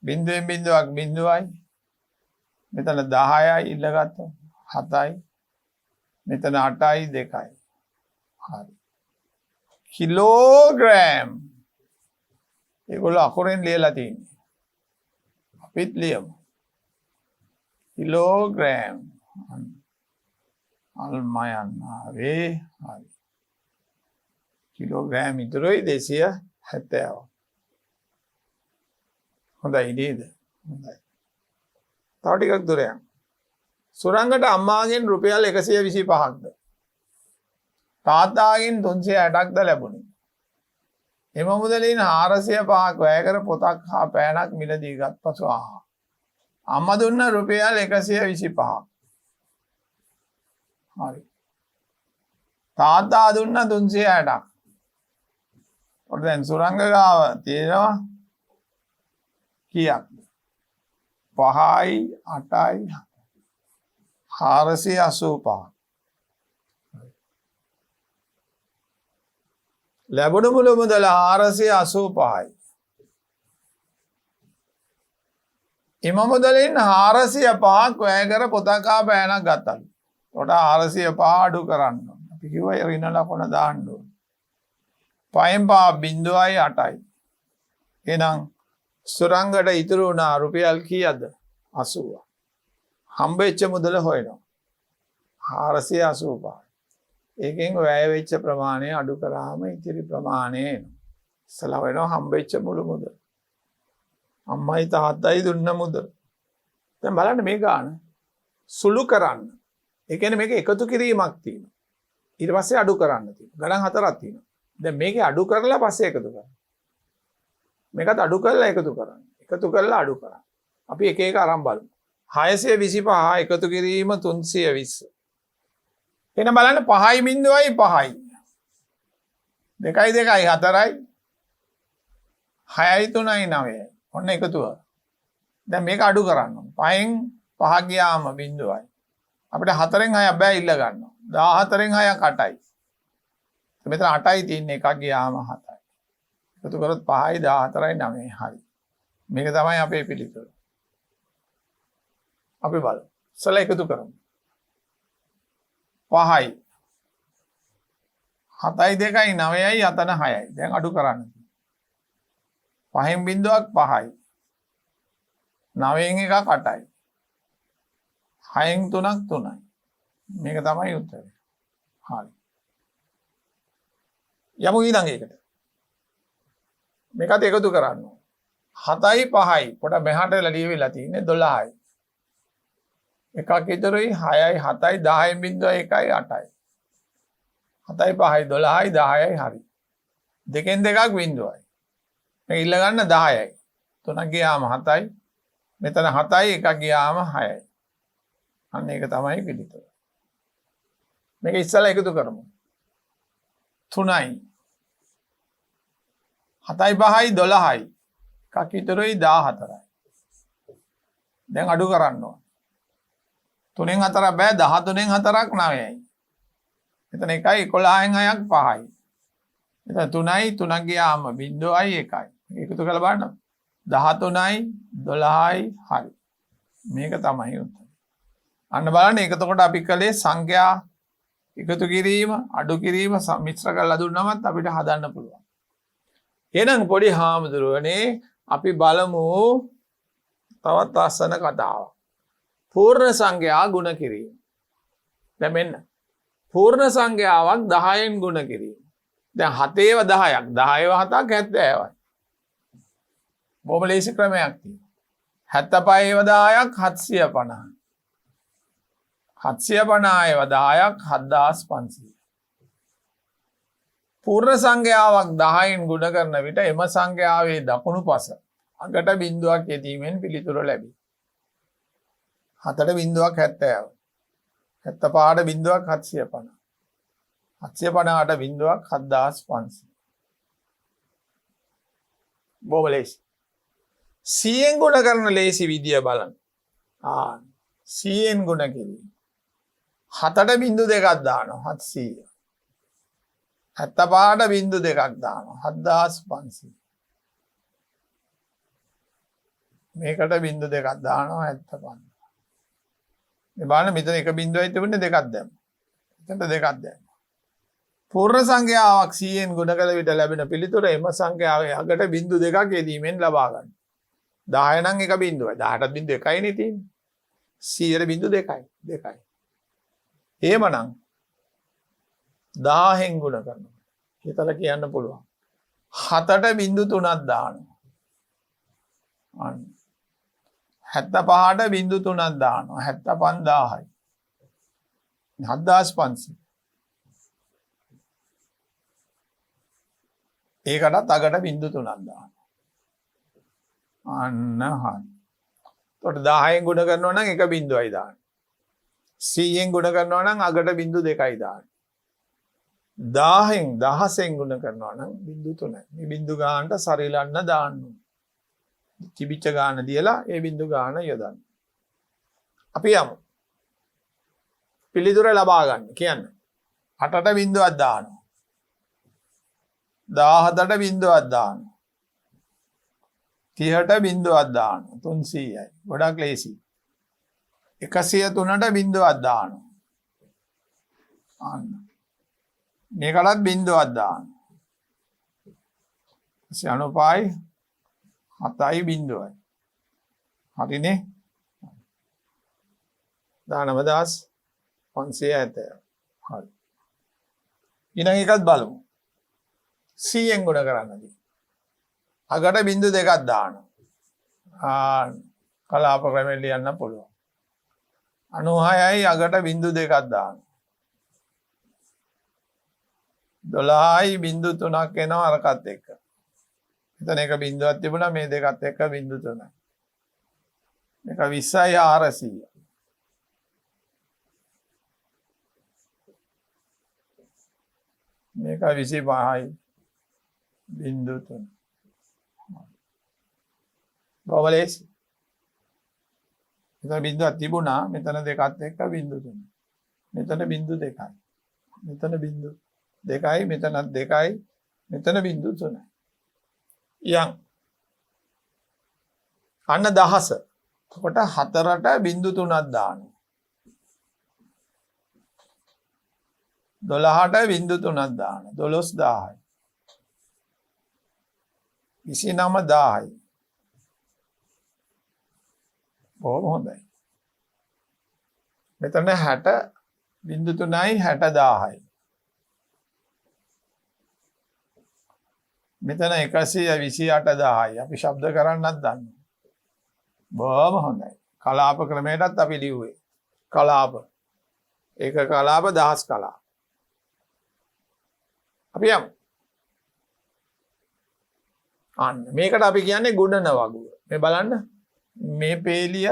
බිඳුවෙන් බිඳුවක් බිඳුවයි මෙතන 10යි ඉල්ලගත්තා 7යි මෙතන 8යි 2යි හරි කිලෝග්‍රෑම් ඒගොල්ලෝ අකුරෙන් ලියලා තියෙන්නේ අපිත් ලියමු කිලෝග්‍රෑම් අල්මයන් ආවේ හරි කිලෝග්‍රෑම් ඉතුරුයි 270 හොඳයි නේද හොඳයි තව ටිකක් දුර යන්න සුරංගට අම්මාගෙන් රුපියල් 125ක්ද තාත්තාගෙන් 360ක්ද ලැබුණේ එම මුදලින් 405ක් වැය කර පොතක් හා පෑනක් මිලදී ගත් පසු අම්මා දුන්න රුපියල් 125ක් හරි තාත්තා දුන්න 360ක් ඔතන දැන් සුරංග ගාව තියෙනවා කීයක් 5යි 8යි 485 ලැබුණු මුළු මුදල 485යි එම මුදලින් 405ක් වැය කර පොතක් හා පෑනක් ගත්තලු. උඩ 405 අඩු කරන්න ඕන. අපි කිව්වා ඍණ ලකුණ දාන්න ඕන. 5න් 5 0.8යි. එහෙනම් සුරංගට ඉතුරු වුණා රුපියල් කීයද? 80. හම්බෙච්ච මුදල හොයනවා. 485. ඒකෙන් වැය වෙච්ච ප්‍රමාණය අඩු කරාම ඉතිරි ප්‍රමාණය එනවා. ඉස්සලා වෙනවා හම්බෙච්ච මුළු මුදල. අම්මයි තාත්තයි දුන්න මුදල. දැන් බලන්න මේ ගාන සුළු කරන්න. ඒ කියන්නේ මේක එකතු කිරීමක් තියෙනවා. ඊට පස්සේ අඩු කරන්න තියෙනවා. ගණන් හතරක් තියෙනවා. දැන් මේකේ අඩු කරලා පස්සේ එකතු කරන්න. මේකත් අඩු කරලා එකතු කරන්න. එකතු කරලා අඩු කරන්න. අපි එක එක අරන් බලමු. 625 එකතු කිරීම 320. එන බලන්න 5යි බිඳුවයි 5යි. 2යි 2යි 4යි 6යි 3යි 9යි. ඔන්න එකතුව. දැන් මේක අඩු කරන්න ඕන. 5න් 5 ගියාම බිඳුවයි. අපිට 4න් 6ක් බෑ ඉල්ල ගන්නවා. 14න් 6ක් 8යි. මෙතන 8යි තියෙන්නේ එකක් ගියාම 7යි. එකතු කරොත් 5යි 14යි 9යි හරි. මේක තමයි අපේ පිළිතුර. අපි බලමු. ඉස්සෙල්ලා එකතු කරමු. 5යි 7යි 2යි 9යි 7න 6යි. දැන් අඩු කරන්න. 5න් බිඳුවක් 5යි. 9න් එකක් 8යි. 6න් 3ක් 3යි. මේක තමයි උත්තරය. හරි. යමු ඊළඟ එකට. මේකත් එකතු කරන්න. 7යි 5යි පොඩ මෙහාට ලියවිලා තියෙන්නේ 12යි. එකක් ඉතුරුයි 6යි 7යි 10යි බිඳුව 1යි 8යි. 7යි 5යි 12යි 10යි හරි. දෙකෙන් දෙකක් බිඳුවයි. මේ ඉල්ල ගන්න 10යි. 3ක් ගියාම 7යි. මෙතන 7යි එකක් ගියාම 6යි. අන්න ඒක තමයි පිළිතුර. මේක ඉස්සලා එකතු කරමු. 3යි 7යි 5යි 12යි. එකක් ඉතුරුයි 14යි. දැන් අඩු කරන්න ඕන. 3න් 4ක් බෑ 13න් 4ක් 9යි. මෙතන 1යි 11න් 6ක් 5යි. මෙතන 3යි 3ක් ගියාම 0යි 1යි. එකතු කරලා බලන්න. 13යි 12යි හරි. මේක තමයි උත්තර. අන්න බලන්න එතකොට අපි කලේ සංඛ්‍යා එකතු කිරීම අඩු කිරීම මිශ්‍ර කරලා දුන්නමත් අපිට හදන්න පුළුවන්. එහෙනම් පොඩි හාමුදුරුවනේ අපි බලමු තවත් ලස්සන කතාවක්. පූර්ණ සංඛ්‍යා ගුණ කිරීම. දැන් මෙන්න පූර්ණ සංඛ්‍යාවක් 10න් ගුණ කිරීම. දැන් 7ව 10ක් 10ව 7ක් 70යි. බොහොම ලේසි ක්‍රමයක් තියෙනවා. 75ව 10ක් 750යි. 750ව 10ක් 7500. පූර්ණ සංඛ්‍යාවක් 10න් ගුණ කරන විට එම සංඛ්‍යාවේ දකුණු පස අගට බිඳුවක් යෙදීමෙන් පිළිතුර ලැබේ. 7ට බිඳුවක් 70. 75ට බිඳුවක් 750. 750ට බිඳුවක් 7500. බොහොම ලේසි. 100න් ගුණ කරන ලේසි විදිය බලන්න. 100න් ගුණ කිරීම. 7ට බිඳු දෙකක් දානවා 700. 75ට බිඳු දෙකක් දානවා 7500. මේකට බිඳු දෙකක් දානවා 75. මේ බලන්න මෙතන එක බිඳුවයි තිබුණේ දෙකක් දැම්මා. එතනට දෙකක් දැම්මා. පූර්ණ සංඛ්‍යාවක් 100න් ගුණ කළ විට ලැබෙන පිළිතුර එම සංඛ්‍යාවේ අගට බිඳු දෙකක් යෙදීමෙන් ලබා ගන්න. 10 නම් එක බිඳුවයි. 10ට බිඳු 1යි නේ තියෙන්නේ. 100ට බිඳු 2යි. 2යි. එහෙමනම් 1000න් ගුණ කරනවා. හිතලා කියන්න පුළුවන්. 7ට බිඳු 3ක් දානවා. අන්න 75ට බිඳු 3ක් දානවා 75000යි. 7500. ඒකටත් අගට බිඳු 3ක් දානවා. අන්න හරි. එතකොට 10න් ගුණ කරනවා නම් එක බිඳුවයි දාන්නේ. 100න් ගුණ කරනවා නම් අගට බිඳු 2යි දාන්නේ. 1000න් ගුණ කරනවා නම් බිඳු 3යි. මේ බිඳු ගානට සරිලන්න දාන්න ඕනේ. තිබිච්ච ගාන දියලා ඒ බිඳු ගාන යොදන්න. අපි යමු. පිළිතුර ලබා ගන්න කියන්න. 8ට බිඳුවක් දානවා. 17ට බිඳුවක් දානවා. 30ට බිඳුවක් දානවා. 300යි. ගොඩක් ලේසි. 103ට බිඳුවක් දානවා. අන්න. මේකටත් බිඳුවක් දානවා. 95යි 7යි බිඳුවයි. හරිනේ? 19570. හරි. ඊළඟ එකත් බලමු. 100න් ගුණ කරන්නදී. අගට බිඳු දෙකක් දානවා. කලාප ක්‍රමයෙන් ලියන්න පුළුවන්. 96යි අගට බිඳු දෙකක් දානවා. 12යි බිඳු 3ක් එනවා අරකට එක්ක. එතන එක බිඳුවක් තිබුණා මේ දෙකත් එක්ක බිඳු 3යි. මේක 20යි 400. මේක 25යි බිඳු 3. බවලේස්. මෙතන බිඳුවක් තිබුණා මෙතන දෙකත් එක්ක බිඳු 3. මෙතන බිඳු 2යි. මෙතන බිඳු 2යි මෙතනත් 2යි මෙතන බිඳු 3යි. යම් අන්න 10. කොට 4ට බිඳු 3ක් දානවා. 12ට බිඳු 3ක් දානවා. 12000යි. 29000යි. බොහොම හොඳයි. මෙතන 60 බිඳු 3යි 60000යි. මෙතන 128000යි. අපි ශබ්ද කරන්නත් දන්නවා. බොහොම හොඳයි. කලාප ක්‍රමයටත් අපි ලිව්වේ. කලාප. ඒක කලාප 1000 කලාප. අපි යමු. අන්න මේකට අපි කියන්නේ ගුණන වගුව. මේ බලන්න. මේ පේලිය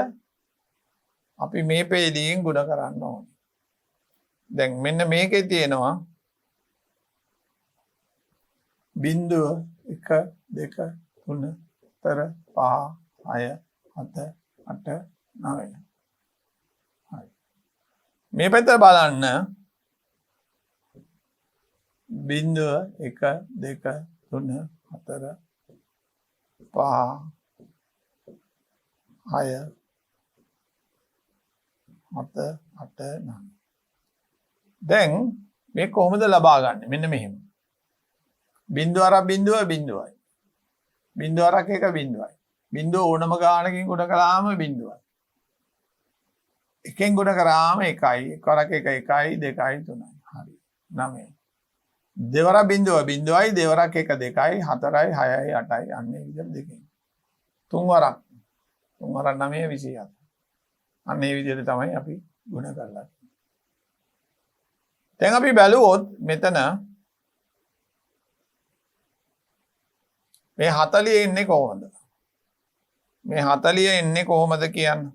අපි මේ පේලියෙන් ගුණ කරන්න ඕනේ. දැන් මෙන්න මේකේ තියෙනවා බිඳුව 1 2 3 4 5 6 7 8 9. හරි. මේ පැත්ත බලන්න බිඳුව 1 2 3 4 5 6 7 8 9. දැන් මේ කොහොමද ලබා ගන්න? මෙන්න මෙහෙම. බිඳුව අර බිඳුව බිඳුවයි. බිඳුව අරක එක බිඳුවයි. බිඳුව ඕනම ගානකින් ගුණ කළාම බිඳුවයි. එකෙන් ගුණ කරාම 1යි. කරක 1 1යි 2යි 3යි. හරි. 9. දෙවරක් බිඳුව බිඳුවයි දෙවරක් 1 2යි 4යි 6යි 8යි අන්නේ විදිහට දෙකෙන්. තුන්වරක් 9 27. අන්නේ විදිහට තමයි අපි ගුණ කරලා. දැන් අපි බැලුවොත් මෙතන මේ 40 එන්නේ කොහොමද? මේ 40 එන්නේ කොහොමද කියන්නේ?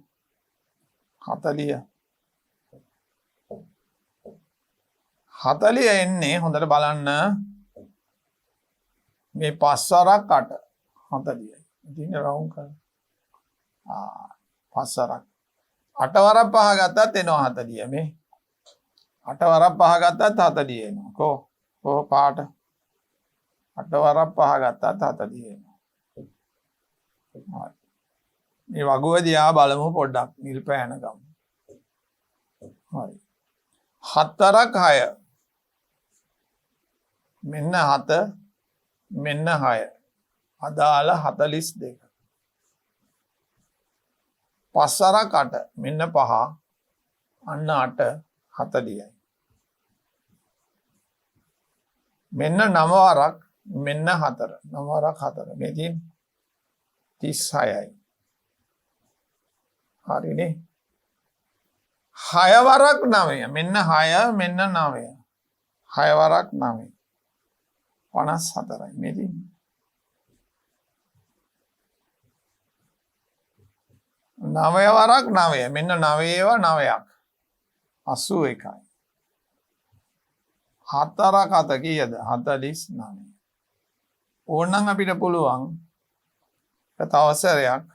40 එන්නේ හොඳට බලන්න මේ 5 වරක් 8 40යි. ඉතින් රවුන්ඩ් කරලා 5 වරක් 8 වරක් 5 ගත්තත් එනවා 40 මේ 8 වරක් 5 ගත්තත් 40 එනවා. කො පාට 8 වරක් 5 ගත්තත් 40 එනවා. මේ වගුව දිහා බලමු පොඩ්ඩක් නිල් පෑන ගමු. හරි. 7 වරක් 6 මෙන්න 7 මෙන්න 6 අදාළ 42. 5 වරක් 8 මෙන්න 5 අන්න 8 40යි. මෙන්න 9 වරක් මෙන්න 4 9 වරක් 4 මෙතින් 36යි. හරිනේ. 6 වරක් 9 මෙන්න 6 මෙන්න 9 6 වරක් 9 54යි මෙතින් 9 වරක් 9 මෙන්න 9 ඒවා 9ක් 81යි. 4 වරක් 7 කීයද? 49. ඕනනම් අපිට පුළුවන් තවසරයක්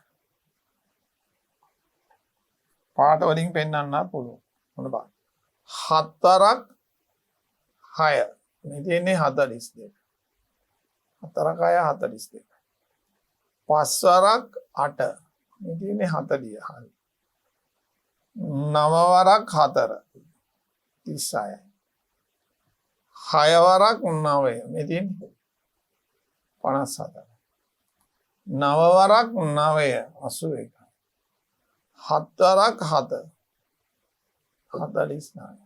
පාට වලින් පෙන්වන්න පුළුවන්. මොන බා 7 වරක් 6 මේ තියෙන්නේ 42. 4 වරක් 6 42. 5 වරක් 8 මේ තියෙන්නේ 40. හරි. 9 වරක් 4 36යි. 6 වරක් 9 මේ තියෙන්නේ 57. 9 වරක් 9 81. 7 වරක් 7 49.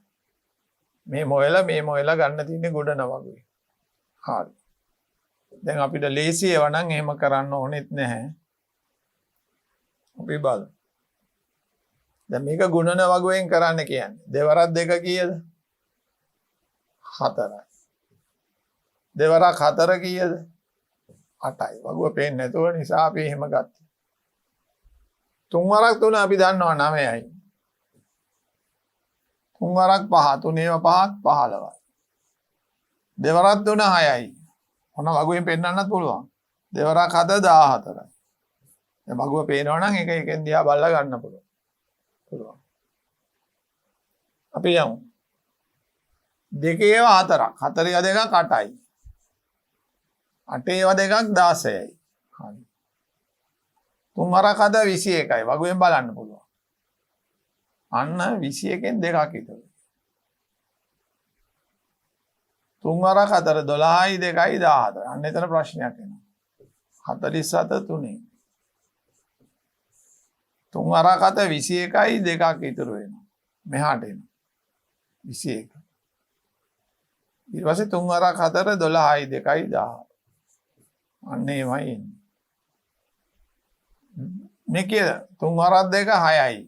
මේ මොයලා ගන්න තියෙන්නේ ගොඩන වගේ. හරි. දැන් අපිට ලේසි ඒවා නම් එහෙම කරන්න ඕනෙත් නැහැ. අපි බලමු. දැන් මේක ගුණන වගුවෙන් කරන්න කියන්නේ. දෙවරක් 2 කීයද? 4යි. දෙවරක් 4 කීයද? 8යි. වගුව පේන්නේ නැතුව නිසා අපි එහෙම ගත්තා. 3 වරක් 3 අපි දන්නවා 9යි. 3 වරක් 5 3 ඒවා 5ක් 15යි. දෙවරක් 3 6යි. ඔන්න වගුවෙන් පෙන්නන්නත් පුළුවන්. දෙවරක් 7 14යි. දැන් වගුව පේනවා නම් එක එකෙන් දිහා බලලා ගන්න පුළුවන්. අපි යමු. 2 ඒවා 4ක්. 4 ඒවා 2ක් 8යි. 8 ඒවා 2ක් 16යි. හරි. 3 වරක් 7 21යි. වගුවෙන් බලන්න පුළුවන්. අන්න 21කින් 2ක් ඉතුරුයි. 3 වරක් 4 12යි 2යි 14. අන්න එතන ප්‍රශ්නයක් එනවා. 47 3. 3 වරක් 7 21යි 2ක් ඉතුරු වෙනවා. මෙහාට එනවා. 21. ඊට පස්සේ 3 වරක් 4 12යි 2යි 10. අන්න එමය එන්නේ. මේ කිය 3 වරක් 2 6යි.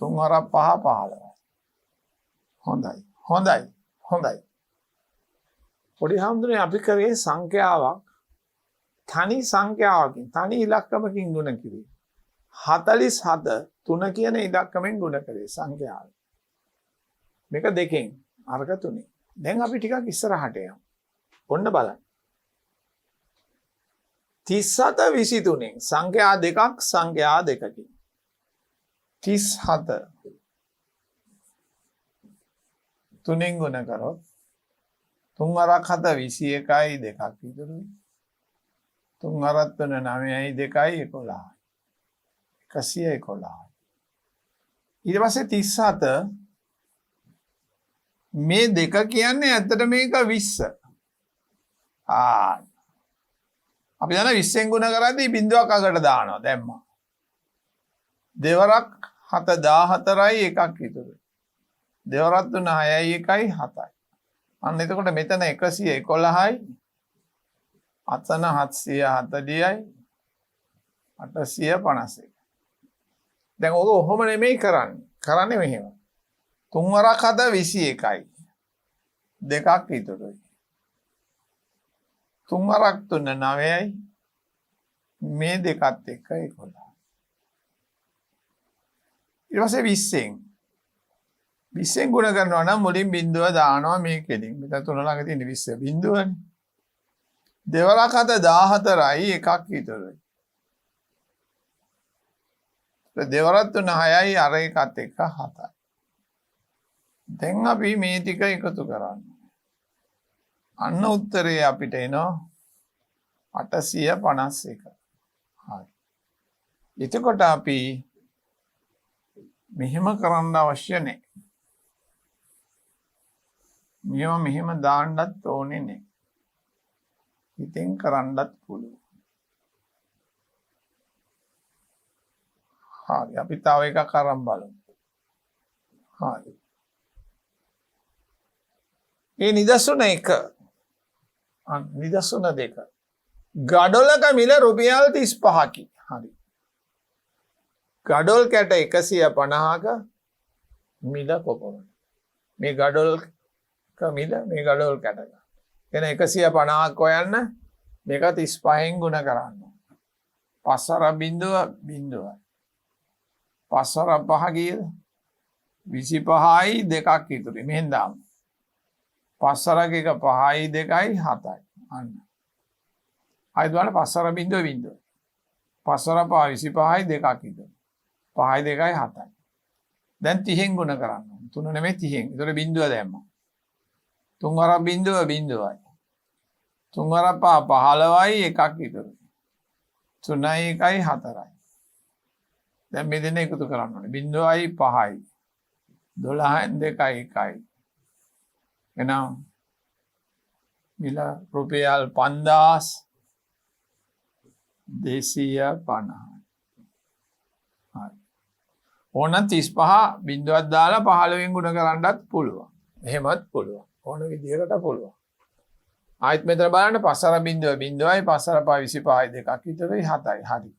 3 වරක් 5 15යි. හොඳයි. පොඩි හාමුදුරනේ අපි කරේ සංඛ්‍යාවක් තනි සංඛ්‍යාවකින් තනි ඉලක්කමකින් ගුණ කිරීම. 47 3 කියන ඉලක්කමෙන් ගුණ කරේ සංඛ්‍යාව. මේක 2කින් අරක 3. දැන් අපි ටිකක් ඉස්සරහට යමු. ඔන්න බලන්න. 37 23න් සංඛ්‍යා 2ක් සංඛ්‍යා 2කින් 37 3න් ගුණ කරොත් 3 වරක් 7 21යි 2ක් ඉතුරුයි. 3 වරක් 3 9යි 2යි 11යි. 111. ඊට පස්සේ 37 මේ 2 කියන්නේ ඇත්තට මේක 20. අපි දන්න 20න් ගුණ කරද්දී බිඳුවක් අගට දානවා දැම්මා. දෙවරක් 7 14යි 1ක් ඉතුරුයි. දෙවරක් 3 6යි 1යි 7යි. අන්න එතකොට මෙතන 111යි අතන 740යි 851. දැන් ඔක ඔහොම නෙමෙයි කරන්නේ මෙහෙම. 3 වරක් 7 21යි. දෙකක් ඉතුරුයි. 3 වරක් 3 9යි. මේ දෙකත් එක්ක 11. ඊට පස්සේ 20න් 20න් ගුණ කරනවා නම් මුලින් බිඳුව දානවා මේකෙදින්. මෙතන 3 ළඟ තියෙන 20 බිඳුවනේ. දෙවරක් 7 14යි එකක් ඉතුරුයි. දෙවරක් 3 6යි අර එකත් එක්ක 7යි. දැන් අපි මේ ටික එකතු කරන්න. අන්න උත්තරේ අපිට එනවා 851. හරි. එතකොට අපි මෙහෙම කරන්න අවශ්‍ය නැහැ. මෙහෙම දාන්නත් ඕනේ නැහැ. හිතෙන් කරන්නත් පුළුවන්. හරි අපි තව එකක් අරන් බලමු. හරි. මේ නිදසුන 1 නිදසුන 2 ගඩොලක මිල රුපියල් 35කි. හරි. ගඩොල් කැට 150ක මිල කොපමණ? මේ ගඩොල්ක මිල මේ ගඩොල් කැටක. එන 150ක් හොයන්න මේක 35න් ගුණ කරන්න. 5 වර බිඳුව බිඳුවයි. 5 වර 5 කීයද? 25යි දෙකක් ඉතුරුයි. මෙහෙන් දාමු. 5 වරක එක 5යි 2යි 7යි. අන්න. ආයෙත් බලන්න 5 වර බිඳුව බිඳුව. 5 වර 5 25යි දෙකක් ඉතුරුයි. 5යි 2යි 7යි. දැන් 30න් ගුණ කරන්න. 3 නෙමෙයි 30න්. ඒතකොට බිඳුව දැම්මා. 3 වරක් බිඳුව බිඳුවයි. 3 වරක් 5 15යි එකක් ඉතුරුයි. 3යි 1යි 4යි. දැන් මේ දෙන්න එකතු කරන්න ඕනේ. බිඳුවයි 5යි. 12න් 2යි 1යි. එනම් මිල රුපියල් 5250. හරි. ඕන 35 බිඳුවක් දාලා 15න් ගුණ කරන්නත් පුළුවන්. එහෙමත් පුළුවන්. ඕන විදිහකට පුළුවන්. ආයෙත් මෙතන බලන්න 5 වර බිඳුව බිඳුවයි 5 වර 5 25යි දෙකක් විතරයි 7යි. හරි.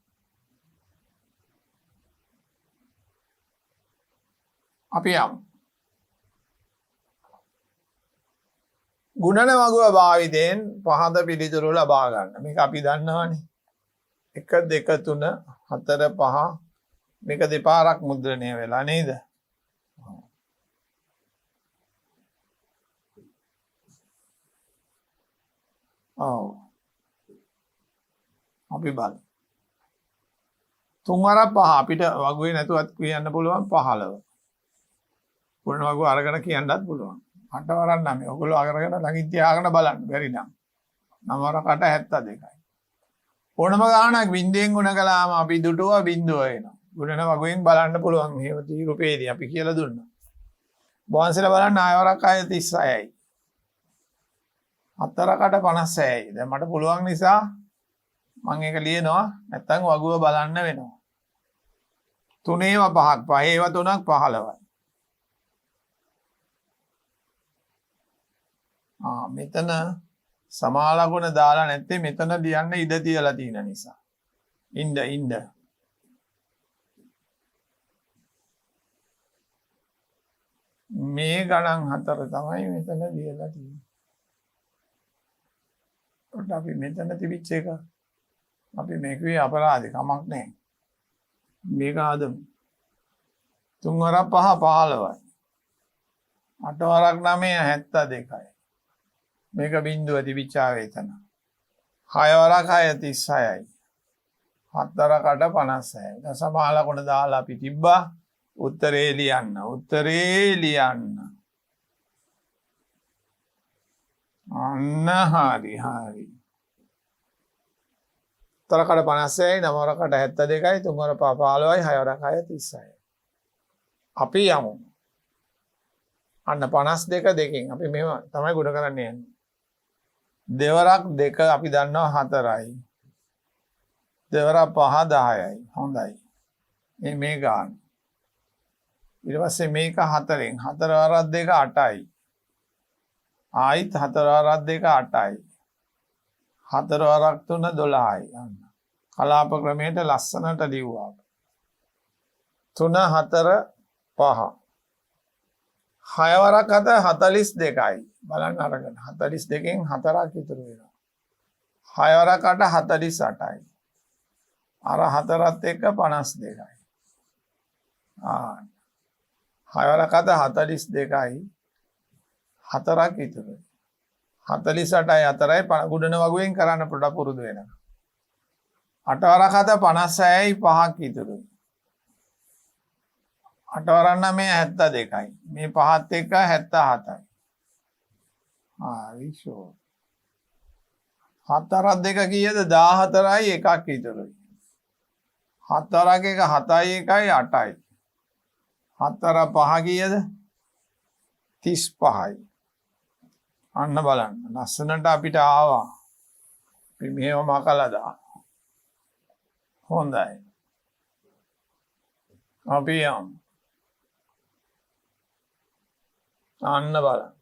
අපි යමු. ගුණන වගුව භාවිතයෙන් පහද පිළිතුරු ලබා ගන්න. මේක අපි දන්නවනේ. 1 2 3 4 5 මේක දෙපාරක් මුද්‍රණය වෙලා නේද? ඔව්. අපි බලමු. 3 වර 5 අපිට වගුවේ නැතුවත් කියන්න පුළුවන් 15. ගුණන වගුව අරගෙන කියන්නත් පුළුවන්. 8 වරක් 9. ඔයගොල්ලෝ අරගෙන ළඟින් තියාගෙන බලන්න බැරි නම්. 9 වරක් 8 72යි. ඕනම ගාණක් බින්දුවෙන් ගුණ කළාම අපි දුටුවා බින්දුව එනවා. ගුණන වගුවෙන් බලන්න පුළුවන්. එහෙම තීරුපේදී අපි කියලා දුන්නා. බෝන්සෙලා බලන්න 9 වරක් 36යි. 7 වරකට 56යි. දැන් මට පුළුවන් නිසා මම ඒක ලියනවා. නැත්තම් වගුව බලන්න වෙනවා. 3 ඒවා 5ක් 5 ඒවා 3ක් 15යි. මෙතන සමාලගුණ දාලා නැත්තේ මෙතන ලියන්න ඉඩ තියලා තියෙන නිසා. ඉන්න. මේ ගණන් 4 තමයි මෙතන ලියලා තියෙන්නේ. ඔන්න අපි මෙතන තිබිච්ච එක අපි මේකේ අපරාධේ කමක් නැහැ. මේක ආදමු. 3 වරක් 5 15යි. 8 වරක් 9 72යි. මේක බිඳුව තිබිච්චා වේතන. 6 වරක් 6 36යි. 7 වරක් 8 56යි. දසමාල කොන දාලා අපි තිබ්බා. උත්තරේ ලියන්න. අන්න හරි. 7 වරක් 56යි, 9 වරක් 72යි, 3 වරක් 15යි, 6 වරක් 36යි. අපි යමු. අන්න 52 දෙකෙන් අපි මෙහෙම තමයි ගුණ කරන්න යන්නේ. දෙවරක් 2 අපි දන්නවා 4යි. දෙවරක් 5 10යි. හොඳයි. මේ ගාන. ඊට පස්සේ මේක 4ෙන් 4 වරක් 2 8යි. ආයිත් 4 වරක් 2 8යි. 4 වරක් 3 12යි. අන්න. කලාප ක්‍රමයට ලස්සනට ලිව්වා. 3 4 5. 6 වරක් 7 42යි. බලන්න අරගෙන 42න් 4ක් ඉතුරු වෙනවා. 6 වරක් 8 48යි. අර 4ත් එක්ක 52යි. 6 වරක් 7 42යි. 4ක් ඉතුරුයි. 48යි 4යි ගුණන වගුවෙන් කරන්න පොඩ්ඩක් පුරුදු වෙනවා. 8 වරක් 7 56යි 5ක් ඉතුරුයි. 8 වරක් 9 72යි. මේ 5ත් එක්ක 77යි. හරි ෂෝ. 7 වරක් 2 කීයද? 14යි 1ක් ඉතුරුයි. 7 වරක් 1 7යි 1යි 8යි. 7 වරක් 5 කීයද? 35යි. අන්න බලන්න ලස්සනට අපිට ආවා. අපි මෙහෙම මකලා දානවා. හොඳයි. අපි යමු. අන්න බලන්න.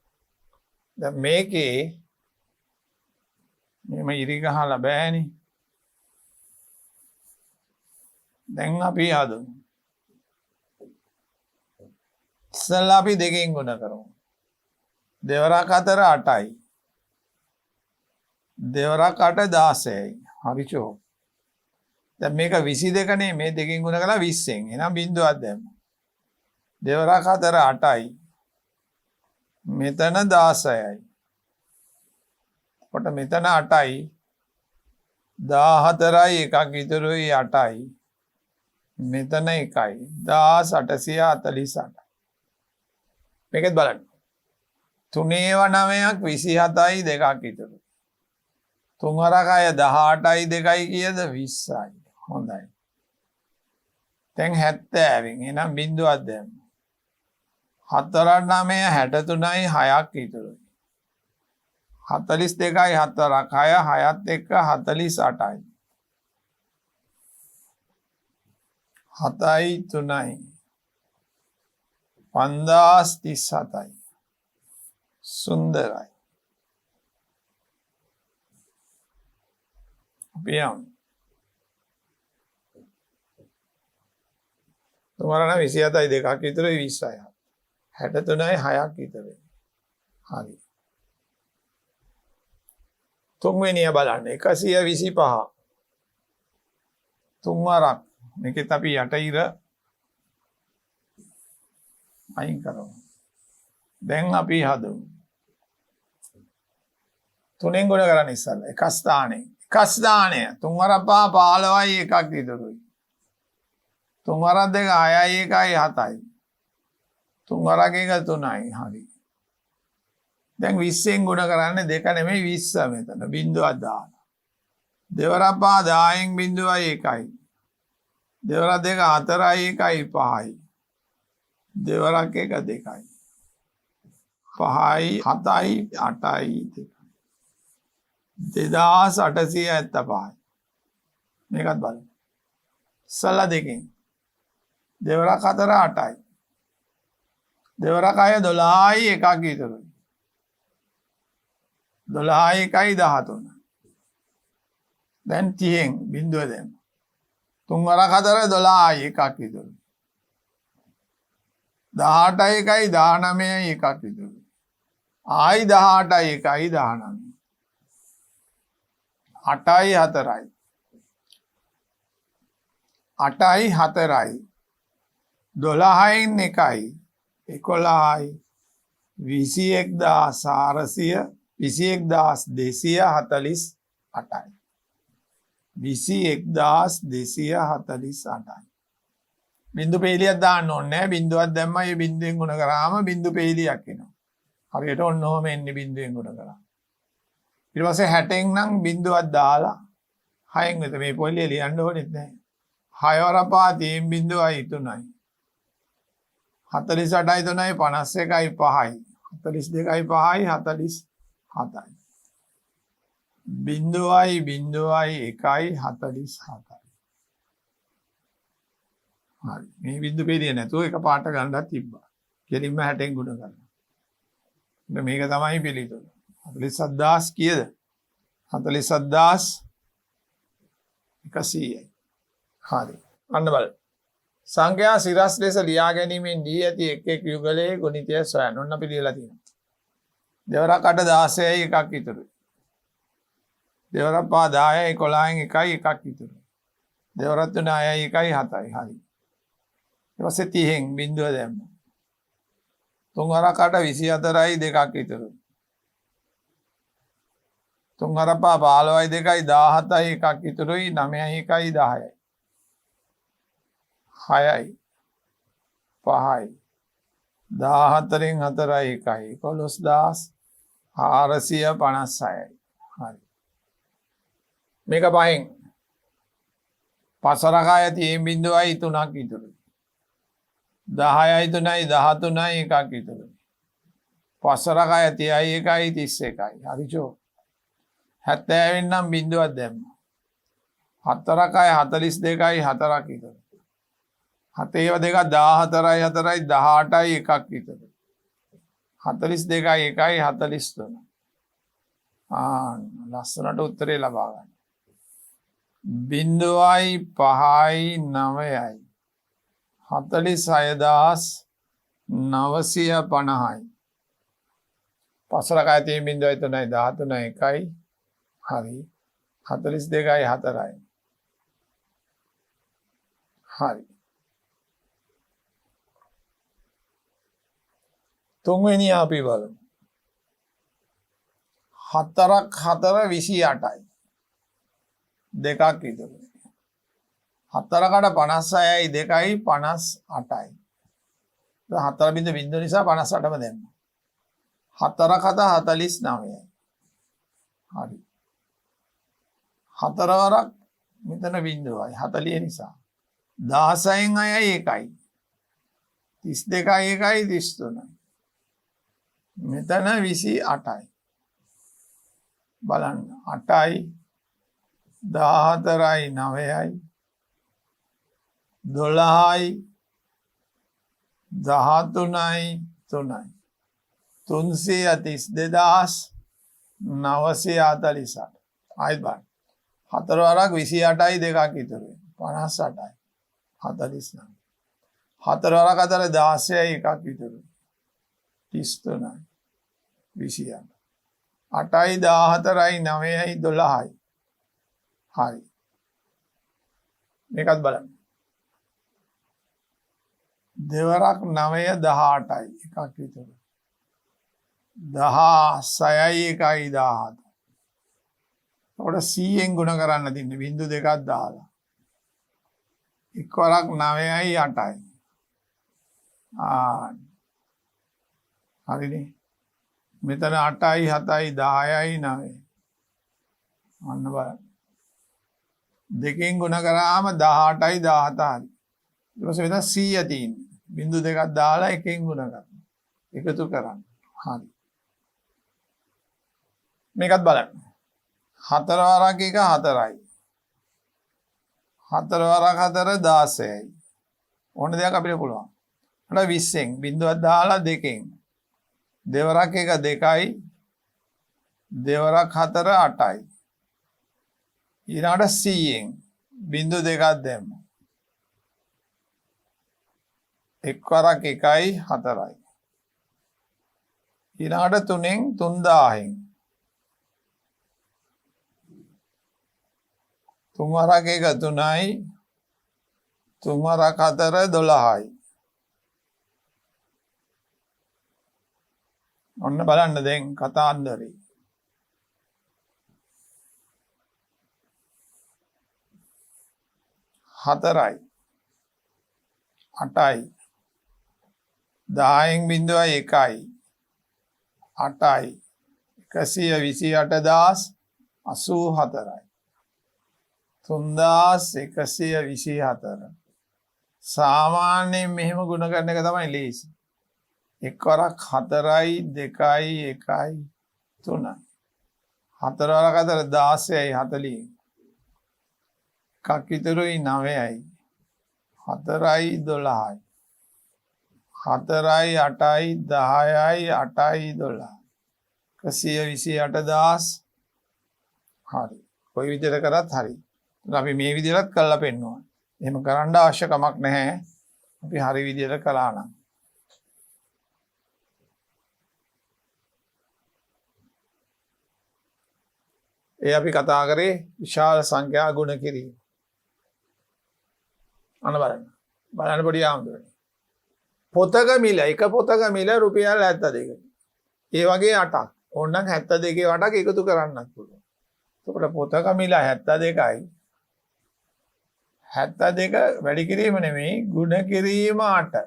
දැන් මේකේ මෙහෙම ඉරි ගහලා බෑනේ. දැන් අපි හදමු. ඉස්සෙල්ලා අපි දෙකෙන් ගුණ කරමු. දෙවරක් 4 8යි. දෙවරක් 8 16යි. හරිචෝ. දැන් මේක 22 නේ මේ දෙකෙන් ගුණ කළා 20ෙන්. එහෙනම් බිංදුවක් දැම්මු. දෙවරක් 4 8යි. මෙතන 16යි. කොට මෙතන 8යි. 14යි එකක් ඉතුරුයි 8යි. මෙතන 1යි. 1848. මේකත් බලන්න. 3 9ක් 27යි 2ක් ඉතුරු. 3 වරක් 6 18යි 2යි කීයද? 20යි. හොඳයි. දැන් 70න් එහෙනම් බිංදුවක් දැම්මු. 4 9 63යි 6ක් ඉතුරුයි. 42යි 7 වරක් 6 6ත් එක්ක 48යි. 7යි 3යි 5037යි. සුන්දරයි. පියම්. තුමාරණ 27යි 2ක් ඉතුරුයි 20යි. 63යි 6ක් ඉතුරුයි. හරි. තුන්වෙනිය බලන්න 125. තුන් වරක් මේකෙත් අපි යට ඉර අයින් කරමු. දැන් අපි හදමු. තුනෙන් ගුණ කරන්න ඉස්සල්ලා එක ස්ථානේ. එක ස්ථානය 3 වරක් 5 15යි 1ක් ඉතුරුයි. 3 වරක් 2 6යි 1යි 7යි. 3 වරක් 1 3යි. හරි. දැන් 20ෙන් ගුණ කරන්නේ 2 නෙමෙයි 20 මෙතන බිංදුවක් දානවා. දෙවරක් 5 10න් බිංදුවයි 1යි. දෙවරක් 2 4යි 1යි 5යි. දෙවරක් 1 2යි. 5යි 7යි 8යි 2යි. 2875යි. මේකත් බලන්න. ඉස්සල්ලා දෙකෙන්. දෙවරක් 4 8යි. දෙවරක් 6 12යි 1ක් ඉතුරුයි. 12යි 1යි 13. දැන් 30න් බිංදුව දැම්ම. 3 වරක් 4 12යි 1ක් ඉතුරුයි. 18යි 1යි 19යි 1ක් ඉතුරුයි. ආයි 18යි 1යි 19. 8යි 4යි. 8යි 4යි. 12න් 1යි 11යි 21400 21248යි. 21248යි. බිංදු පේලියක් දාන්න ඕනේ නැහැ. බිංදුවක් දැම්මම මේ බිංදුවෙන් ගුණ කරාම බිංදු පේලියක් එනවා. හරියට ඔන්න ඔහම එන්නේ බිංදුවෙන් ගුණ කරා. ඊට පස්සේ 60න් නම් බිංදුවක් දාලා 6න් විතර මේ පොල්ලිය ලියන්න ඕනෙත් නැහැ. 6 වරක් 5 3 බිංදුවයි 3යි. 48යි 3යි 51යි 5යි. 42යි 5යි 47යි. බිංදුවයි 1යි 47යි. හරි. මේ බිංදු පෙළිය නැතුව එක පාට ගන්නත් තිබ්බා. කෙලින්ම 60න් ගුණ කරනවා. මේක තමයි පිළිතුර. 47,000 කීයද? 47,100යි. හරි. අන්න බලන්න. සංඛ්‍යා සිරස් ලෙස ලියා ගැනීමෙන් දී ඇති එක් එක් යුගලයේ ගුණිතය සොයන්න. ඔන්න අපි ලියලා තියෙනවා. දෙවරක් 8 16යි එකක් ඉතුරුයි. දෙවරක් 5 10යි 11න් එකක් ඉතුරුයි. දෙවරක් 3 9යි 1යි 7යි. හරි. ඊට පස්සේ 30න් බිඳුව දැම්මා. තුන්වරක් 8 24යි දෙකක් ඉතුරුයි. තුන්වරක් 5 15යි 2යි 17යි එකක් ඉතුරුයි. 9යි 1යි 10යි. 6යි 5යි 14න් 4යි 1යි 11456යි. හරි. මේක පහෙන් පසරක ඇති බිඳුවයි 3ක් ඉතුරුයි. 10යි 3යි 13යි එකක් ඉතුරුයි. පසරක ඇති 1යි 31යි. හරිචෝ. 70 නම් බිඳුවක් දැම්මා. 4යි 42යි 4ක් ඉතුරුයි. 7 2 14යි 4යි 18යි එකක් ඉතුරුයි. 42යි 1යි 43. ලස්සනට උත්තරේ ලබා ගන්න. බිඳුවයි 5යි 9යි 46950යි. පසරක ඇති බිඳුවයි 3යි 13යි 1යි. හරි. 42යි 4යි. හරි. තුන්වෙනි අපි බලමු. 4ක් 4 28යි. දෙකක් ඉතුරුයි. 4කට 56යි 2යි 58යි. 4 බිඳු නිසා 58ම දැම්මා. 4ක් 7 49යි. හරි. 4 වරක් මෙතන බිඳුවයි 40 නිසා. 16න් 6යි 1යි. 32යි 1යි 33යි. මෙතන 28යි. බලන්න 8යි 14යි 9යි 12යි 13යි 3යි 332,948. ආයිත් බලන්න. 4 වරක් 28යි දෙකක් ඉතුරුයි. 58යි 49. 4 වරක් 4 16යි එකක් ඉතුරුයි. 33යි 28. 8යි 14යි 9යි 12යි. හරි. මේකත් බලන්න. දෙවරක් 9 18යි එකක් ඉතුරුයි. 16යි 1යි 17. ඔකට 100ෙන් ගුණ කරන්න තින්නේ බිංදු දෙකක් දාලා. එක්වරක් 9යි 8යි. හරිනේ. මෙතන 8යි 7යි 10යි 9යි. අන්න බලන්න. දෙකෙන් ගුණ කරාම 18යි 17 හරි. ඊට පස්සේ මෙතන 100 තියෙන්නේ. බිංදු දෙකක් දාලා එකෙන් ගුණ කරනවා. එකතු කරන්න. හරි. මේකත් බලන්න. 4 වරක් 1 4යි. 4 වරක් 4 16යි. ඕන දෙයක් අපිට පුළුවන්. අර 20න් බිංදුවක් දාලා දෙකෙන්. දෙවරක් 1 2යි. දෙවරක් 4 8යි. ඊළඟට 100න් බිංදු දෙකක් දැම්ම. එක්වරක් 1යි 4යි. ඊළඟට 3න් 3000න්. 3 වරක් 1 3යි. 3 වරක් 4 12යි. ඔන්න බලන්න දැන් කතාන්දරේ. 4යි 8යි 10න් බිංදුවයි 1යි 8යි 128,084යි 3124. සාමාන්‍යයෙන් මෙහෙම ගුණ කරන එක තමයි ලේසි. එක්වරක් 4යි 2යි 1යි 3යි. 4 වරක් 4 16යි 40. එකක් ඉතුරුයි 9යි. 4යි 12යි. 4යි 8යි 10යි 8යි 12 128,000 හරි. කොයි විදිහට කරත් හරි. අපි මේ විදිහට කරලා පෙන්නනවා. එහෙම කරන්න අවශ්‍ය කමක් නැහැ. අපි හරි විදිහට කළා නම්. ඒ අපි කතා කරේ විශාල සංඛ්‍යා ගුණ කිරීම. අන්න බලන්න. බලන්න පොඩි ආම්දුරනේ. පොතක මිල එක පොතක මිල රුපියල් 72. ඒ වගේ 8ක්. ඕනනම් 72 8ක් එකතු කරන්නත් පුළුවන්. එතකොට පොතක මිල 72යි. 72 වැඩි කිරීම නෙමෙයි ගුණ කිරීම 8.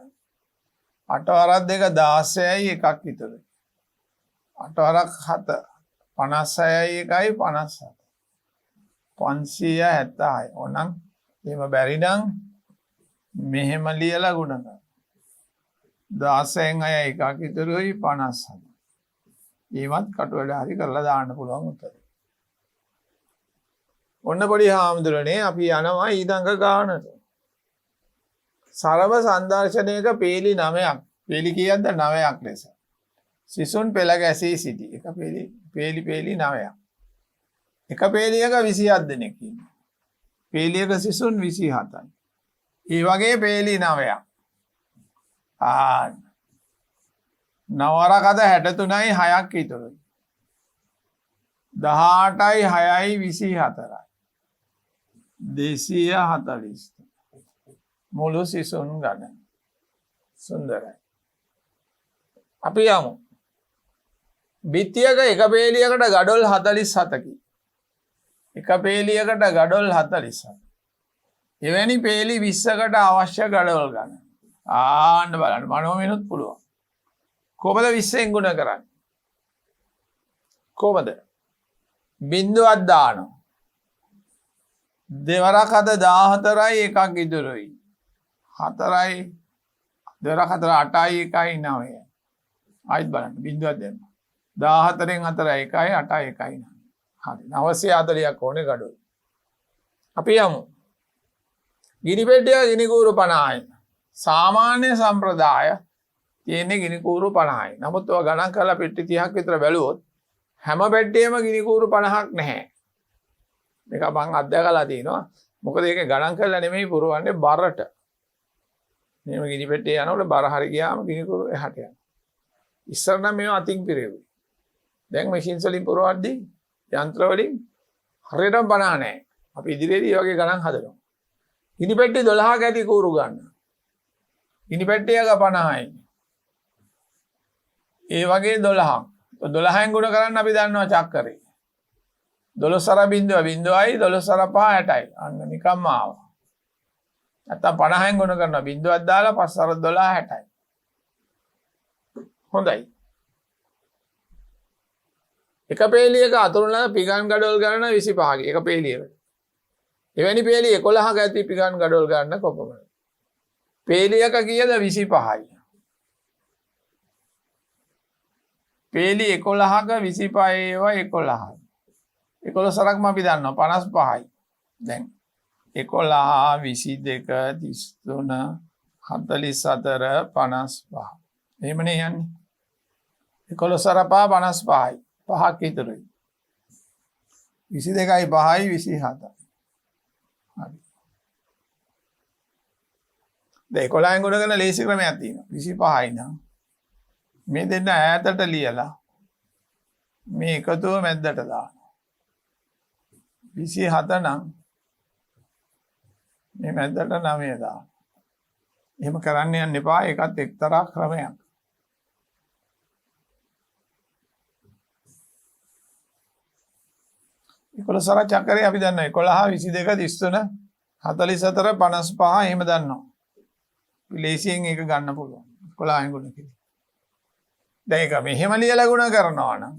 8 වරක් 2 16යි එකක් විතර. 8 වරක් 7 56යි එකයි 57. 576. ඕනනම් එහෙම බැරි නම් මෙහෙම ලියලා ගුණ කරන්න. 16න් 6 එකක් විතරයි 57. ඊමත් කටු වැඩ හරි කරලා දාන්න පුළුවන් උත්තරේ. ඔන්න පොඩි හාමුදුරනේ අපි යනවා ඊළඟ ගානට. සරව සංදර්ශනයක පේලි 9ක්. පේලි කීයක්ද 9ක් ලෙස. සිසුන් පෙළ ගැසී සිටි. එක පේලි 9ක්. එක පේලියක 27 දෙනෙක් ඉන්නවා. පේලියක සිසුන් 27යි. ඒ වගේ පේලි 9ක්. නවරකද 63යි 6ක් විතරයි. 18යි 6යි 24යි. 240. මුළු සිසුන් ගණන. සුන්දරයි. අපි යමු. බිත්තියක එක පේලියකට ගඩොල් 47කි. එක පේලියකට ගඩොල් 47. එවැනි පේලි 20කට අවශ්‍ය ගඩොල් ගණන. ආන්න බලන්න මනෝමිනුත් පුළුවන්. කොහොමද 20න් ගුණ කරන්නේ? කොහොමද? බිංදුවක් දානවා. දෙවරක් අද 14යි එකක් ඉදිරියි. 4යි දෙවරක් 4 8යි 1යි 9යි. ආයිත් බලන්න බිංදුවක් දෙන්න. 14න් 4යි 1යි 8යි 1යි 9. හරි 940ක් ඕනේ ගඩොල්. අපි යමු. ගිනි පෙට්ටිය ගිනි කූරු 50යි. සාමාන්‍ය සම්ප්‍රදාය තියෙන්නේ ගිනි කූරු 50යි. නමුත් ඔය ගණන් කරලා පෙට්ටි 30ක් විතර බැලුවොත් හැම පෙට්ටියෙම ගිනි කූරු 50ක් නැහැ. මේක මං අත්දැකලා තිනවා. මොකද ඒක ගණන් කරලා නෙමෙයි පුරවන්නේ බරට. මේව ගිනි පෙට්ටිය යනකොට බර හරි ගියාම ගිනි කූරු එහාට යනවා. ඉස්සර නම් මේව අතින් පිරෙව්වේ. දැන් මැෂින්ස් වලින් පුරවද්දී යන්ත්‍ර වලින් හරියටම 50 නැහැ. අපි ඉදිරියේදී වගේ ගණන් හදනවා. ගිනි පෙට්ටි 12ක ඇති කූරු ගන්න. ගිනි පෙට්ටියක 50යි. ඒ වගේ 12ක්. 12න් ගුණ කරන්න අපි දන්නවා චක්කරේ. 12 සර බිංදුව බිංදුවයි 12 සර 5 60යි. අන්න නිකම්ම ආවා. නැත්තම් 50න් ගුණ කරනවා බිංදුවක් දාලා 5 සර 12 60යි. හොඳයි. එක පේලියක අතුරුන පිගන් ගඩොල් ගණන 25කි. එක පේලියකට. එවැනි පේලි 11ක ඇති පිගන් ගඩොල් ගන්න කොපමණද? පේලියක කීයද 25යි. පේලි 11ක 25 ඒවා 11යි. 11 සරක්ම අපි දන්නවා 55යි. දැන් 11 22 33 44 55. එහෙමනේ යන්නේ. 11 සර 5 55යි. 5ක් විතරයි. 22යි 5යි 27යි. හරි. දැන් 11න් ගුණ කරන ලේසි ක්‍රමයක් තියෙනවා. 25යි නම් මේ දෙන්න ඈතට ලියලා මේ එකතුව මැද්දට දානවා. 27 නම් මේ මැද්දට 9 දානවා. එහෙම කරන්න යන්න එපා. ඒකත් එක්තරා ක්‍රමයක්. ඒකල සර චක්‍රය අපි දන්නවා 11 22 33 44 55 එහෙම දන්නවා. ලේසියෙන් ඒක ගන්න පුළුවන්. 11න් ගුණ කිරි. දැන් ඒක මෙහෙම ලියලා ගුණ කරනවා නම්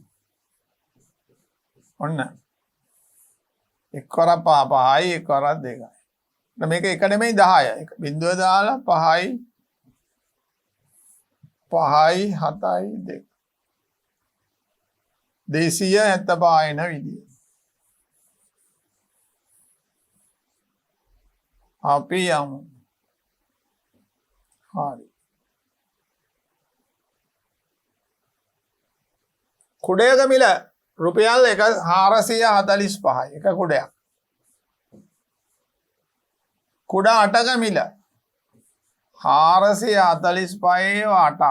ඔන්න එක්වර 5යි එක්වර 2යි. මේක එක නෙමෙයි 10යි. බිංදුව දාලා 5යි 7යි 2. 275 එන විදිය. අපි යමු. හරි. කුඩයක මිල රුපියල් 445යි එක කුඩයක්. කුඩ 8ක මිල 445 8ක්.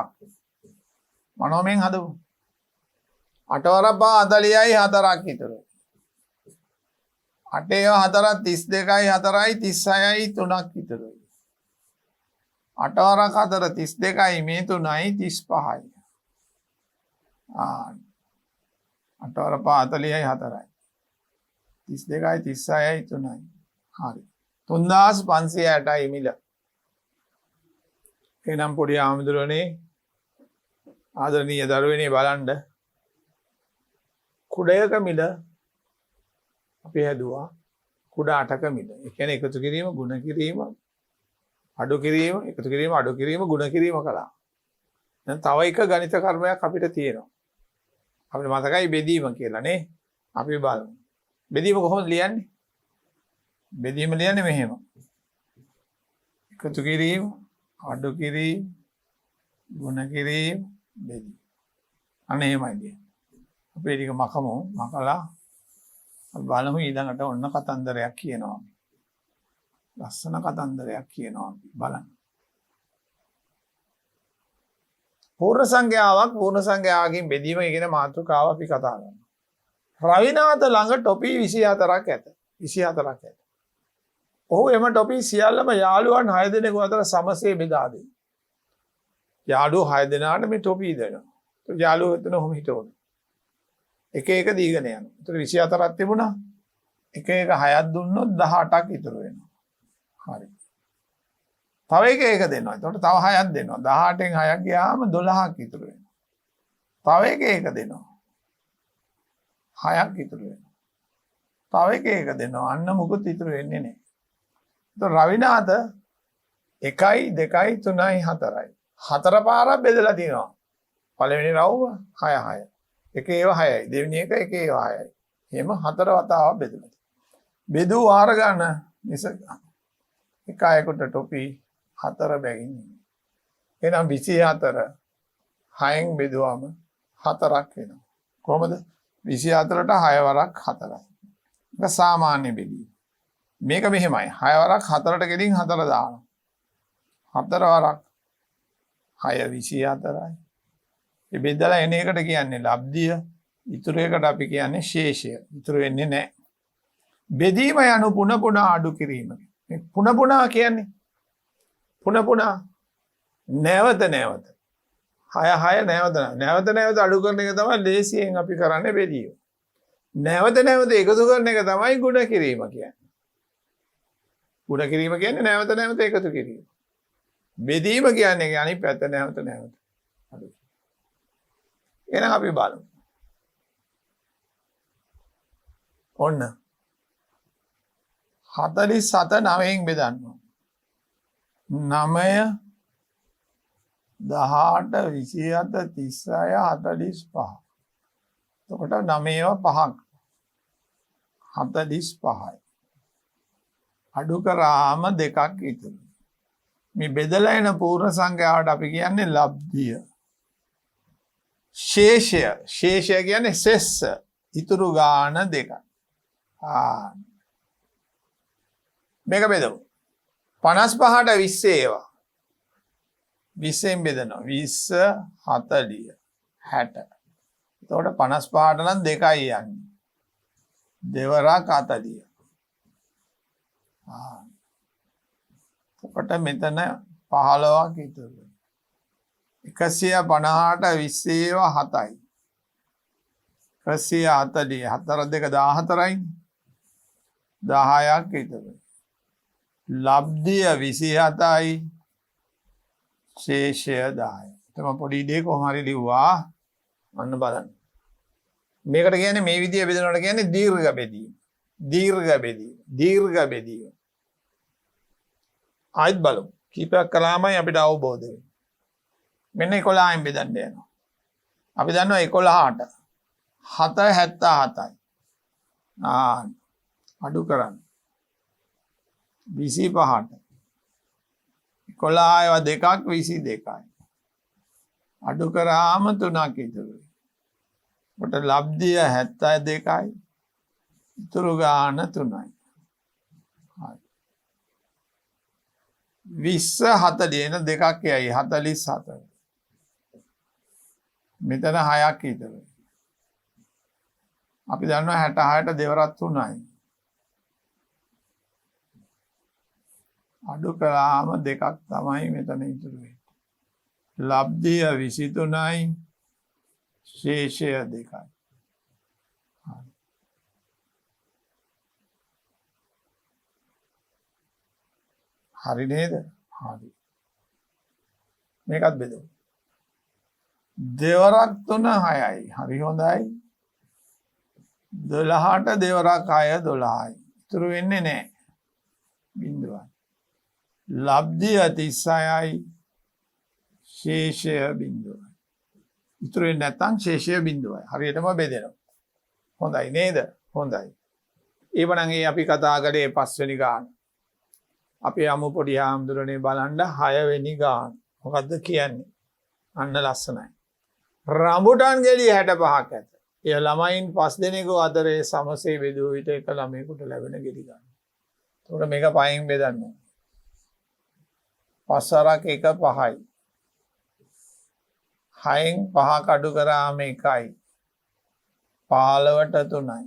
මනෝමෙන් හදමු. 8 වරක් 40යි 4ක් ඉතුරුයි. 8 4 32යි 4යි 36යි 3ක් ඉතුරුයි. 8 වරක් 4 32යි මේ 3යි 35යි. 8 වරක් 40යි 4යි 32යි 36යි 3යි. හරි. 3560යි මිල. එනම් පොඩි ආමුදුරනේ ආදරණීය දරුවනේ බලන්න කුඩයක මිල අපි හැදුවා කුඩ 8ක මිල. ඒ කියන්නේ එකතු කිරීම, ගුණ කිරීම, අඩු කිරීම, එකතු කිරීම, අඩු කිරීම, ගුණ කිරීම කළා. දැන් තව එක ගණිත කර්මයක් අපිට තියෙනවා. අපිට මතකයි බෙදීම කියලා නේ. අපි බලමු. බෙදීම කොහොමද ලියන්නේ? බෙදීම ලියන්නේ මෙහෙම. එකතු කිරීම, අඩු කිරීම, ගුණ කිරීම, බෙදීම. අන්න එහෙමයි. අපි ටික මකමු. මකලා බලමු ඊළඟට ඔන්න කතන්දරයක් කියනවා. ලස්සන කතන්දරයක් කියනවා බලන්න. පූර්ණ සංඛ්‍යාවක් පූර්ණ සංඛ්‍යාවකින් බෙදීම කියන මාතෘකාව අපි කතා කරනවා. රවිනාත ළඟ ටොපි 24ක් ඇත. 24ක් ඇත. ඔහු එම ටොපි සියල්ලම යාළුවන් 6 දෙනෙකු අතර සමසේ බෙදා දෙයි. යාළුවෝ 6 දෙනාට මේ ටොපි දෙනවා. යාළුවෝ එතන ඔහොම හිටවනවා. එක එක දීගෙන යනවා. ඒතර 24ක් තිබුණා. එක එක 6ක් දුන්නොත් 18ක් ඉතුරු වෙනවා. හරි. තව එක දෙනවා. එතකොට තව 6ක් දෙනවා. 18න් 6ක් ගියාම 12ක් ඉතුරු වෙනවා. තව එක දෙනවා. 6ක් ඉතුරු වෙනවා. තව එක දෙනවා. අන්න මොකුත් ඉතුරු වෙන්නේ නැහැ. එතකොට රවිනාත 1යි 2යි 3යි 4යි. 4 පාරක් බෙදලා තියෙනවා. පළවෙනි රවුම 6 6. එක ඒවා 6යි. දෙවෙනි එක ඒවා 6යි. එහෙම 4 වතාවක් බෙදලා. බෙදුව වාර ගන්න නිසා එක අයෙකුට ටොපි 4 බැගින්. එහෙනම් 24 6න් බෙදුවම 4ක් වෙනවා. කොහොමද? 24ට 6 වරක් 4යි. ඒක සාමාන්‍ය බෙදීම. මේක මෙහෙමයි. 6 වරක් 4ට ගෙලින් 4 දානවා. 4 වරක් 6 24යි. මේ බෙදලා එන එකට කියන්නේ ලබ්ධිය. ඉතුරු එකට අපි කියන්නේ ශේෂය. ඉතුරු වෙන්නේ නැහැ. බෙදීම යනු පුන පුනා අඩු කිරීම. මේ පුන පුනා කියන්නේ පුන පුනා නැවත 6 නැවත අඩු කරන එක තමයි ලේසියෙන් අපි කරන්නේ බෙදීම. නැවත එකතු කරන එක තමයි ගුණ කිරීම කියන්නේ. ගුණ කිරීම කියන්නේ නැවත එකතු කිරීම. බෙදීම කියන්නේ අනිත් පැත්ත නැවත අඩු. එහෙනම් අපි බලමු. ඔන්න 47 9න් බෙදන්න. 9 18 27 36 45. එතකොට 9ව 5ක් 45යි. අඩු කරාම 2ක් ඉතුරු. මේ බෙදලා එන පූර්ණ සංඛ්‍යාවට අපි කියන්නේ ලබ්ධිය. ශේෂය කියන්නේ සෙස්ස. ඉතුරු ගාන 2ක්. මේක බෙදමු. 55ට 20 ඒවා. 20න් බෙදනවා. 20 40 60. එතකොට 55ට නම් 2යි යන්නේ. දෙවරක් 40. එතකොට මෙතන 15ක් ඉතුරු. 150ට 20 ඒවා 7යි. 140 4 2 14යි. 10ක් ඉතුරු. ලබ්ධිය 27යි. ශේෂය 10යි. තම පොඩි දෙයක් කොහොම හරි ලිව්වා. අන්න බලන්න. මේකට කියන්නේ මේ විදිය බෙදනවට කියන්නේ දීර්ඝ බෙදීම. දීර්ඝ බෙදීම. ආයිත් බලමු. කීපයක් කළාමයි අපිට අවබෝධ වෙන්නේ. මෙන්න 11න් බෙදන්න යනවා. අපි දන්නවා 11ට 7 77යි. අඩු කරන්න. 25ට 11 ඒවා 2ක් 22යි. අඩු කරාම 3ක් ඉතුරුයි. කොට ලබ්ධිය 72යි. ඉතුරු ගාන 3යි. හරි. 20 40 එන දෙකක් යයි 44. මෙතන 6ක් ඉතුරුයි. අපි දන්නවා 66ට දෙවරක් 3යි. අඩු කළාම දෙකක් තමයි මෙතන ඉතුරු වෙන්නේ. ලබ්ධිය 23යි ශේෂය 2යි. හරි නේද? හරි. මේකත් බෙදමු. දෙවරක් 3 6යි. හරි හොඳයි. 12ට දෙවරක් 6 12යි. ඉතුරු වෙන්නේ නැහැ. බිඳුවයි. ලබ්ධිය 36යි ශේෂය බිඳුවයි. ඉතුරු වෙන්නේ නැත්නම් ශේෂය බිඳුවයි. හරියටම බෙදෙනවා. හොඳයි නේද? හොඳයි. ඊවනම් අපි කතා කරේ 5 වෙනි ගාන. අපි යමු පොඩි ආම්දුරනේ බලන්න 6 වෙනි ගාන. මොකද්ද කියන්නේ? අන්න ලස්සනයි. රඹුටන් ගෙඩි 65ක් ඇත. එය ළමයින් 5 දෙනෙකු අතරේ සමසේ බෙදුව විට එක ළමයෙකුට ලැබෙන ගෙඩි ගන්න. එතකොට මේක පහෙන් බෙදන්න ඕනේ. 5 වරක් 1 5යි. 6න් 5 කඩු කරාම 1යි. 15ට 3යි.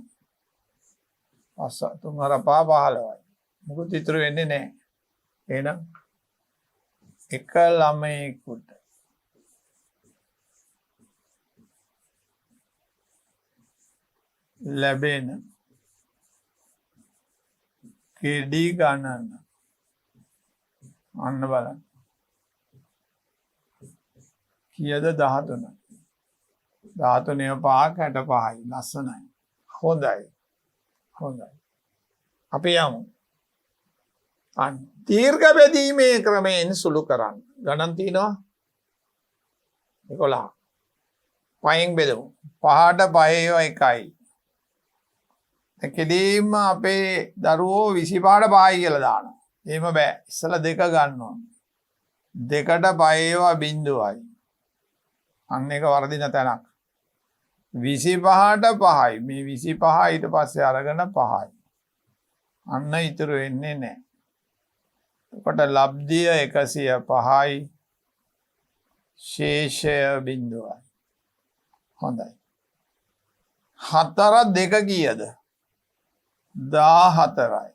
3 වර 5 15යි. මොකද ඉතුරු වෙන්නේ නැහැ. එහෙනම් එක ළමයෙකුට ලැබෙන ගෙඩි ගණන අන්න බලන්න. කීයද? 13. 13 5ක් 65යි. ලස්සනයි. හොඳයි. හොඳයි. අපි යමු. දීර්ඝ බෙදීමේ ක්‍රමයෙන් සුළු කරන්න. ගණන් තියෙනවා 11. පහෙන් බෙදමු. 5ට 5 1යි. කෙලින්ම අපේ දරුවෝ 25ට 5යි කියලා දානවා. එහෙම බෑ. ඉස්සලා 2 ගන්න ඕනේ. 2ට 5 බිඳුවයි. අන්න එක වර්ධින තැනක්. 25ට 5යි. මේ 25 ඊට පස්සේ අරගෙන 5යි. අන්න ඉතුරු වෙන්නේ නැහැ. එතකොට ලබ්ධිය 105යි ශේෂය බිඳුවයි. හොඳයි. 4 2 කීයද? 14යි.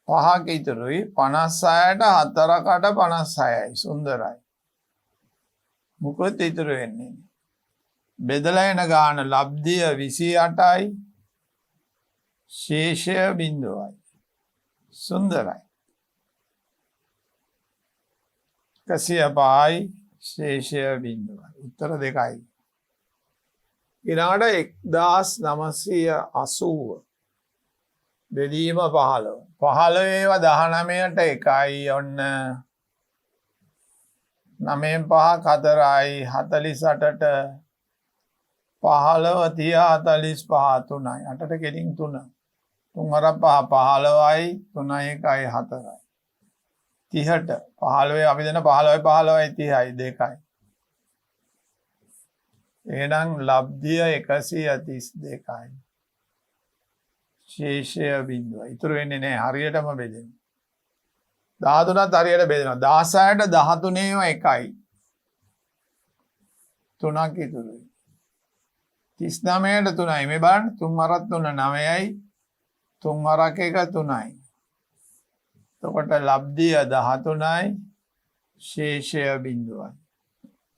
5ක ඉතුරුයි 56ට 4කට 56යි. සුන්දරයි. මොකද ඉතුරු වෙන්නේ? බෙදලා එන ගාන ලබ්ධිය 28යි ශේෂය බිඳුවයි. සුන්දරයි. 105යි ශේෂය බිඳුවයි. උත්තර 2යි. ඊළඟට 1980 බෙදීම 15. 15 ඒවා 19ට 1යි. ඔන්න 9න් 5ක් 4යි. 48ට 15 30 45 3යි. 8ට කෙලින් 3. 3 වර 5 15යි. 3යි 1යි 4යි. 30ට 15 අපි දෙන 15යි 15යි 30යි 2යි. එහෙනම් ලබ්ධිය 132යි. ශේෂය බිඳුවයි. ඉතුරු වෙන්නේ නැහැ. හරියටම බෙදෙනවා. 13ත් හරියට බෙදෙනවා. 16ට 13 1යි. 3ක් ඉතුරුයි. 39ට 3යි. මේ බලන්න 3 වරක් 3 9යි. 3 වරක් 1 3යි. එතකොට ලබ්ධිය 13යි ශේෂය බිඳුවයි.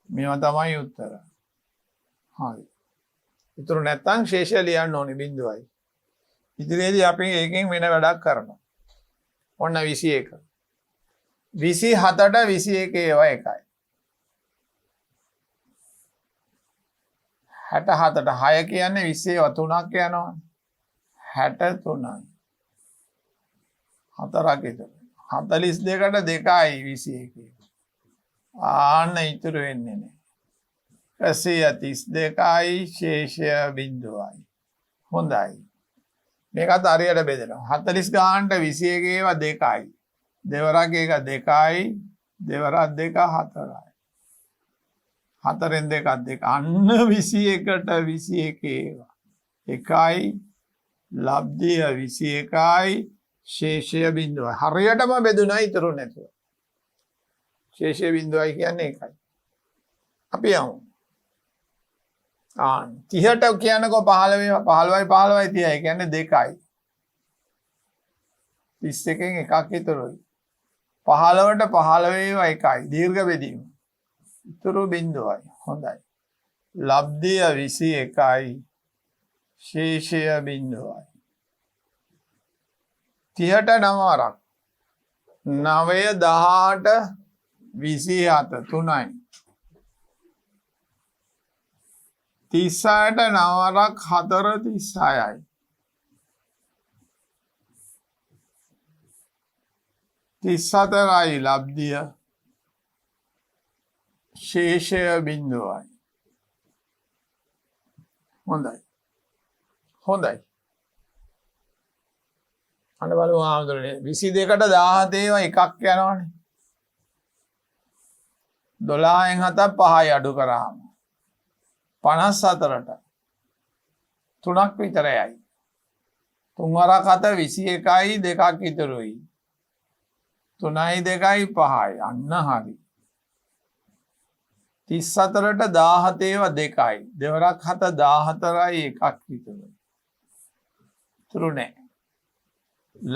මේවා තමයි උත්තර. හරි. ඉතුරු නැත්නම් ශේෂය ලියන්න ඕනේ බිඳුවයි. ඉදිරියේදී අපි ඒකෙන් වෙන වැඩක් කරනවා. ඔන්න 21. 27ට 21 ඒවා එකයි. 67ට 6 කියන්නේ 20 ඒවා 3ක් යනවා. 63යි. 4ක් ඉතුරු. 42ට 2යි 21. ආන්න ඉතුරු වෙන්නේ නැහැ. 132යි ශේෂය බිඳුවයි. හොඳයි. මේකත් හරියට බෙදෙනවා. 40 ගානට 21 ඒවා 2යි. දෙවරක් 1 2යි. දෙවරක් 2 4යි. 4න් 2ක් 2. අන්න 21ට 21 ඒවා. එකයි ලබ්ධිය 21යි ශේෂය බිඳුවයි. හරියටම බෙදුණා ඉතුරු නැතුව. ශේෂය බිඳුවයි කියන්නේ ඒකයි. අපි යමු. 30ට කියනකො 15යි 15යි 30යි කියන්නේ 2යි. 31න් එකක් ඉතුරුයි. 15ට 15 ඒවා එකයි. දීර්ඝ බෙදීම. ඉතුරු බිඳුවයි. හොඳයි. ලබ්ධිය 21යි ශේෂය බිඳුවයි. 30ට 9 වරක්. 9 18 27 3යි. 36ට 9 වරක් 4 36යි. 34යි ලබ්ධිය ශේෂය බිඳුවයි. හොඳයි. හොඳයි. අන්න බලමු ආමතුනේ 22ට 17 ඒවා එකක් යනවනේ. 12න් 7ක් 5යි අඩු කරාම 54ට 3ක් විතරයි. 3 වරක් 7 21යි 2ක් ඉතුරුයි. 3යි 2යි 5යි. අන්න හරි. 34ට 17 ඒවා 2යි. 2 වරක් 7 14යි එකක් ඉතුරුයි. ඉතුරු නැහැ.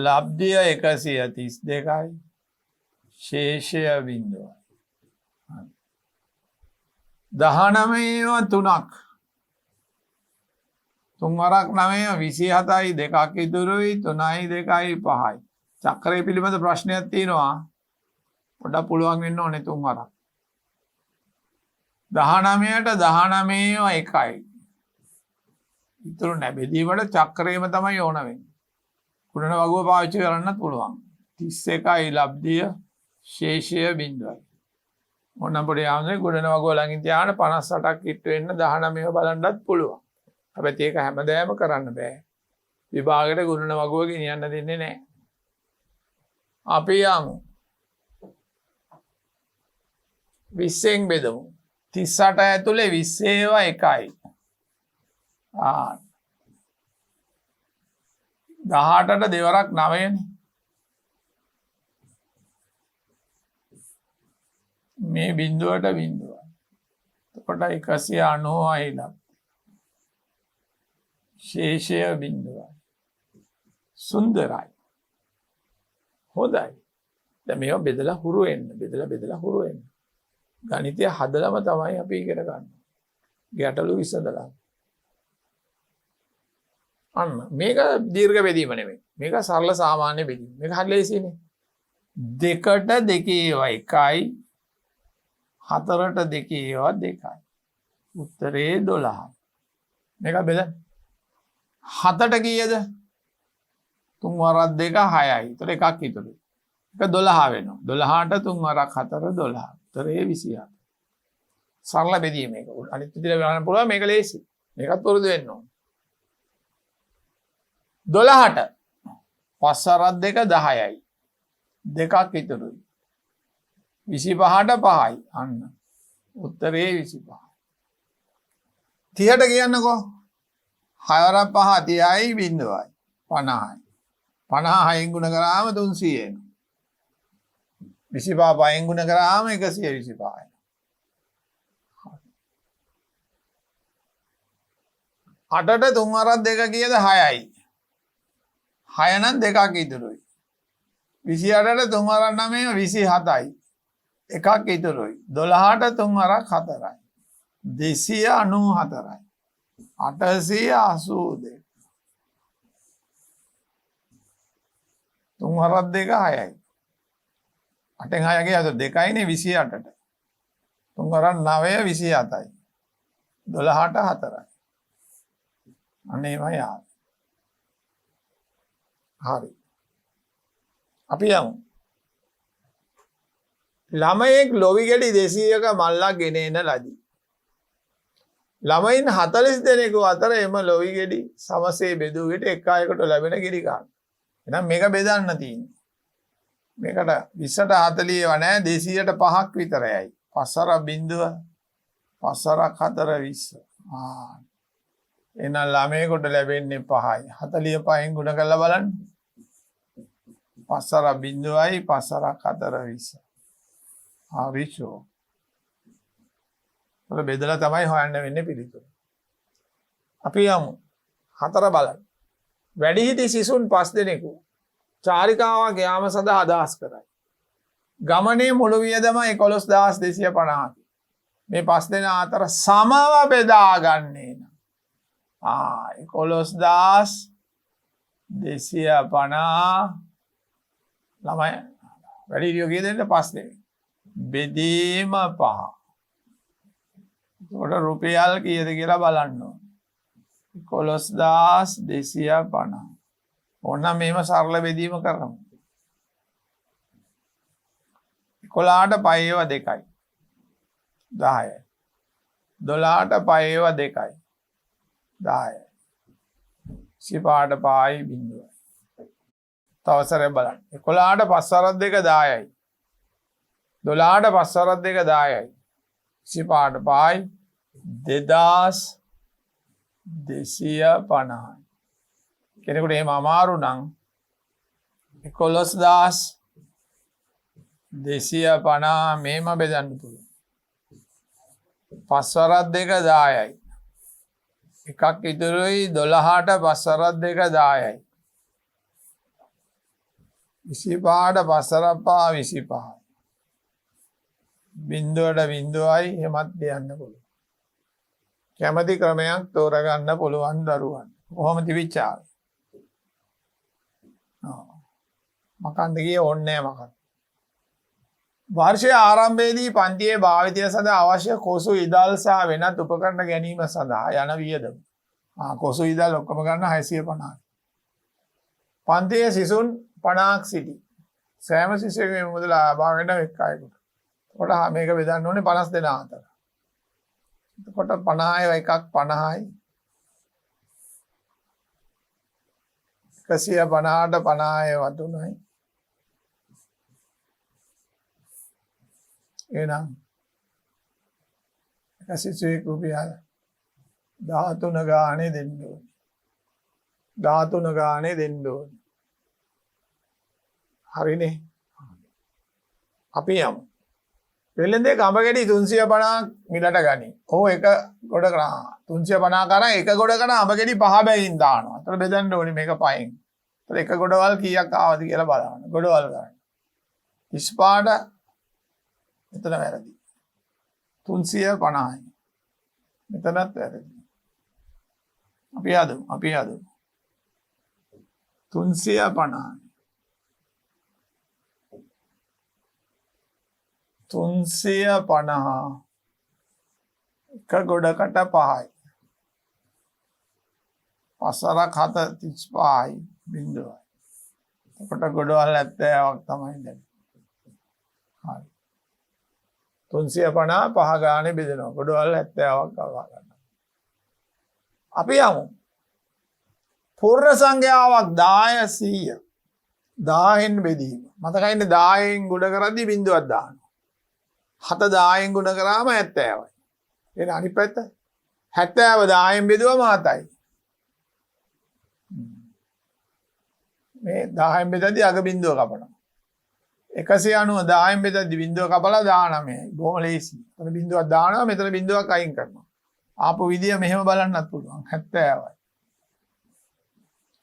ලබ්ධිය 132යි ශේෂය බිඳුවයි. 19 ඒවා 3ක්. 3 වරක් 9 27යි 2ක් ඉතුරුයි. 3යි 2යි 5යි. චක්‍රය පිළිබඳ ප්‍රශ්නයක් තියෙනවා. පොඩ්ඩක් පුළුවන් වෙන්න ඕනේ 3 වරක්. 19ට 19 ඒවා එකයි. ඉතුරු නැහැ. බෙදීමට චක්‍රයම තමයි ඕන වෙන්නේ. ගුණන වගුව පාවිච්චි කරන්නත් පුළුවන්. 31යි ලබ්ධිය ශේෂය බිඳුවයි. ඕනම් පොඩි ආන්දරේ ගුණන වගුව ළඟින් තියාගෙන 58ක් කිට්ටු වෙන්න 19 බලන්නත් පුළුවන්. හැබැයි ඒක හැමදාම කරන්න බෑ. විභාගයට ගුණන වගුව ගෙනියන්න දෙන්නේ නැහැ. අපි යමු 20න් බෙදමු. 38 ඇතුලේ 20 ඒවා එකයි. 18ට දෙවරක් 9නේ. මේ බිඳුවට බිඳුවයි. එතකොට 190යි ලබ්ධිය. ශේෂය බිඳුවයි. සුන්දරයි. හොඳයි. දැන් මේවා බෙදලා හුරු වෙන්න. බෙදලා හුරු වෙන්න. ගණිතය හදලම තමයි අපි ඉගෙන ගන්න. ගැටලු විසඳලා. අන්න මේක දීර්ඝ බෙදීම නෙමෙයි. මේක සරල සාමාන්‍ය බෙදීම. මේක හරි ලේසියිනේ. 2ට 2 ඒවා 1යි. 4ට 2 ඒවා 2යි. උත්තරේ 12. මේක බෙදන්න. 7ට කීයද? 3 වරක් 2 6යි. ඒතර එකක් ඉතුරුයි. ඒක 12 වෙනවා. 12ට 3 වරක් 4 12. උත්තරේ 27. සරල බෙදීම මේක. අනිත් විදිහට බලන්න පුළුවන් මේක ලේසි. මේකත් පුරුදු වෙන්න ඕන. 12ට 5 වරක් 2 10යි. දෙකක් ඉතුරුයි. 25ට 5යි. අන්න. උත්තරේ 25. 30ට කියන්නකෝ. 6 වරක් 5 30යි බිඳුවයි. 50යි. 56න් ගුණ කරාම 300 එනවා. 25 5න් ගුණ කරාම 125 එනවා. 8ට 3 වරක් 2 කීයද? 6යි. 6 නම් දෙකක් ඉතුරුයි. 28ට 3 වරක් 9 27යි. එකක් ඉතුරුයි. 12ට 3 වරක් 4යි. 294යි. 882. 3 වරක් 2 6යි. 8න් 6 ගියද 2යිනේ 28ට. 3 වරක් 9 27යි. 12ට 4යි. අනේමයි ආ. හරි. අපි යමු. ළමයෙක් ලොවි ගෙඩි 200ක මල්ලක් ගෙන එන ලදී. ළමයින් 40 දෙනෙකු අතර එම ලොවි ගෙඩි සමසේ බෙදූ විට එක් අයෙකුට ලැබෙන ගෙඩි ගන්න. එහෙනම් මේක බෙදන්න තියෙන්නේ. මේකට 20ට 40 ව නැහැ 200ට 5ක් විතරයි. 5 වරක් බිඳුව 5 4 20. එහෙනම් ළමයෙකුට ලැබෙන්නේ 5යි. 45න් ගුණ කරලා බලන්න. 5 0යි 5 4 20. හරිෂෝ. ඔය බෙදලා තමයි හොයන්න වෙන්නේ පිළිතුර. අපි යමු 4 බලන්න. වැඩිහිටි සිසුන් 5 දෙනෙකු චාරිකාවක් යාම සඳහා අදහස් කරයි. ගමනේ මුළු වියදම 11250ක්. මේ 5 දෙනා අතර සමව බෙදා ගන්නේ නම් 11250 ළමයි වැඩිහිටියෝ කීයද 5 දෙනෙක්. බෙදීම 5. ඒකට රුපියල් කීයද කියලා බලන්න ඕනේ. 11250. ඕනනම් මේව සරල බෙදීම කරමු. 11ට 5 ඒවා 2යි. 10යි. 12ට 5 ඒවා 2යි. 10යි. 25ට 5යි බිංදුවයි. තව සැරයක් බලන්න. 11ට 5 වරක් 2 10යි. 12ට 5 වරක් 2 10යි. 25ට 5යි 2250යි. කෙනෙකුට එහෙම අමාරු නම් 11250 මේම බෙදන්න පුළුවන්. 5 වරක් 2 10යි. එකක් ඉතුරුයි 12ට 5 වරක් 2 10යි. 25ට 5 වරක් 5 25යි. බිංදුවට බිංදුවයි එහෙමත් දෙන්න පුළුවන්. කැමති ක්‍රමයක් තෝරගන්න පුළුවන් දරුවන්. කොහොම තිබිච්චාවේ. මකන්ද ගියේ ඕනේ නැහැ මකන්. වර්ෂයේ ආරම්භයේදී පන්තියේ භාවිතය සඳහා අවශ්‍ය කොසු ඉදල් සහ වෙනත් උපකරණ ගැනීම සඳහා යන වියදම. කොසු ඉදල් ඔක්කොම ගන්න 650යි. පන්තියේ සිසුන් 50ක් සිටි. සෑම සිසුවෙකුගේ මුදල භාගයට එක් අයෙකුට. එතකොට මේක බෙදන්න ඕනේ 50 දෙනා අතර. එතකොට 50 එකක් 50යි. 150ට 50 වතුනයි. එහෙනම් සිසුවෙක් රුපියල් 13 ගානේ දෙන්න ඕනේ. 13 ගානේ දෙන්න ඕනේ. හරිනේ. අපි යමු. වෙළඳේ කඹගෙඩි 350ක් මිලට ගනි. ඕ එක ගොඩ කරා 350 කරා එක ගොඩ කරන අඹගෙඩි 5 බැගින් දානවා. ඒතර බෙදන්න ඕනේ මේක 5න්. ඒතර එක ගොඩවල් කීයක් ආවද කියලා බලන්න. ගොඩවල් ගන්න. 35ට මෙතන වැරදි. 350යි. මෙතනත් වැරදි. අපි හදමු. 350යි. 350 එක ගොඩකට 5යි. 5 වරක් 7 35යි බිංදුවයි. එතකොට ගොඩවල් 70ක් තමයි දැන්. හරි. 350 5 ගානේ බෙදෙනවා. ගොඩවල් 70ක් ගවා ගන්නවා. අපි යමු. පූර්ණ සංඛ්‍යාවක් 10 100 10න් බෙදීම. මතකයිනේ 10න් ගුණ කරද්දී බිංදුවක් දානවා. 7 10න් ගුණ කරාම 70යි. එහෙනම් අනිත් පැත්ත 70 10න් බෙදුවම 7යි. මේ 10න් බෙදද්දී අග බිංදුව කපනවා. 190 10න් බෙදද්දී බිංදුව කපලා 19යි. බොහොම ලේසි. මෙතන බිංදුවක් දානවා මෙතන බිංදුවක් අයින් කරනවා. ආපු විදිය මෙහෙම බලන්නත් පුළුවන්. 70යි.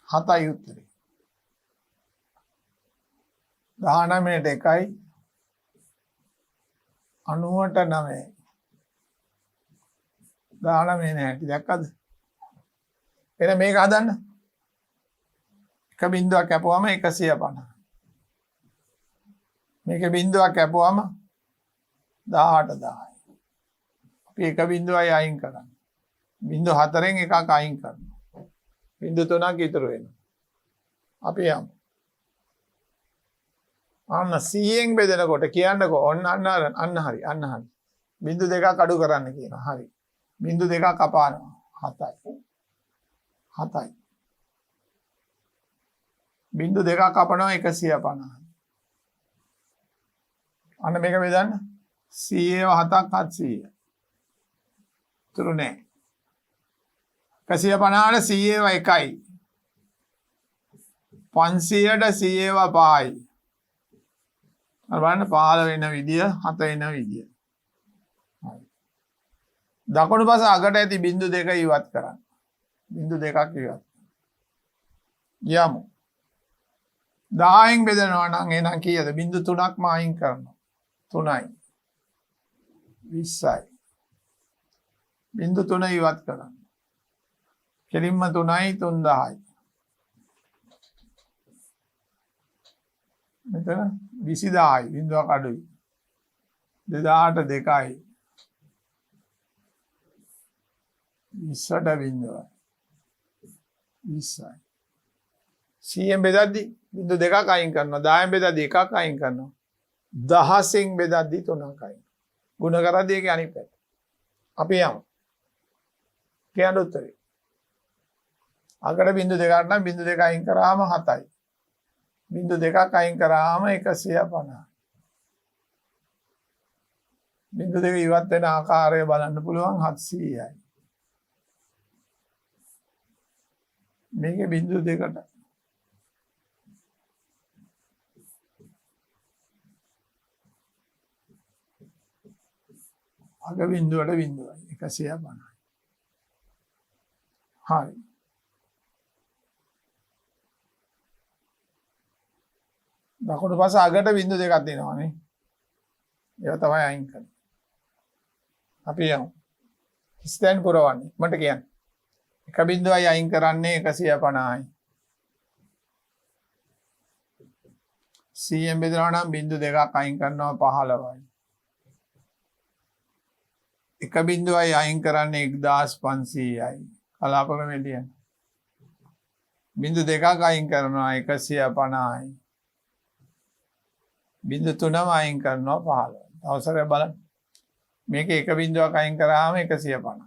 7යි උත්තරේ. 19ට 1යි 90ට 9යි. 19 නෑ දැක්කද? එහෙනම් මේක හදන්න. එක බිංදුවක් කැපුවම 150. මේක බිංදුවක් කැපුවම 18 10යි. අපි එක බිංදුවයි අයින් කරන්නේ. බිංදු 4න් එකක් අයින් කරනවා. බිංදු 3ක් ඉතුරු වෙනවා. අපි යමු. අන්න 100න් බෙදනකොට කියන්නකෝ ඔන්න අන්න හරි. බිංදු දෙකක් අඩු කරන්න කියනවා. හරි. බිංදු දෙකක් කපානවා. 7යි. බිංදු දෙකක් කපනවා 150. අන්න මේක බෙදන්න. 100 7ක් 700. ඉතුරු නැහැ. 150ට 100ව 1යි. 500ට 100ව 5යි. අර බලන්න 15 වෙන විදිය 7 වෙන විදිය. දකුණු පස අගට ඇති බිංදු දෙක ඉවත් කරන්න. බිංදු දෙකක් ඉවත්. යමු. 10න් බෙදනවා නම් එහෙනම් කීයද? බිංදු 3ක්ම අයින් කරනවා. 3යි. 20යි. බිංදු 3 ඉවත් කරන්න. කෙලින්ම 3යි 3000යි. මෙතන 20000යි. බිංදුවක් අඩුයි. 2000ට 2යි. 20ට බිංදුවයි. 20යි. 100න් බෙදද්දි බිංදු දෙකක් අයින් කරනවා. 10න් බෙදද්දි එකක් අයින් කරනවා. 1000න් බෙදද්දි 3ක් අයින්. ගුණ කරද්දි ඒකේ අනිත් පැත්ත. අපි යමු. කියන්න උත්තරේ. අගට බිංදු දෙකක් නම් බිංදු දෙක අයින් කරාම 7යි. බිංදු දෙකක් අයින් කරාම 150යි. බිංදු දෙක ඉවත් වෙන ආකාරය බලන්න පුළුවන් 700යි. මේකේ බිංදු දෙකට අග බිංදුවට බිංදුවයි 150යි. හරි. දකුණු පස අගට බිංදු දෙකක් දෙනවානේ. ඒවා තමයි අයින් කරන්නේ. අපි යමු. ස්ටෑන්ඩ් පුරවන්නේ. මට කියන්න. එක බිංදුවයි අයින් කරන්නේ 150යි. 100න් බෙදනවා නම් බිංදු දෙකක් අයින් කරනවා 15යි. එක බිංදුවයි අයින් කරන්නේ 1500යි. කලාපක්‍රමයෙන් ලියන්න. බිංදු දෙකක් අයින් කරනවා 150යි. බිංදු 3ම අයින් කරනවා 15යි. අවසරය බලන්න. මේක එක බිංදුවක් අයින් කරාම 150යි.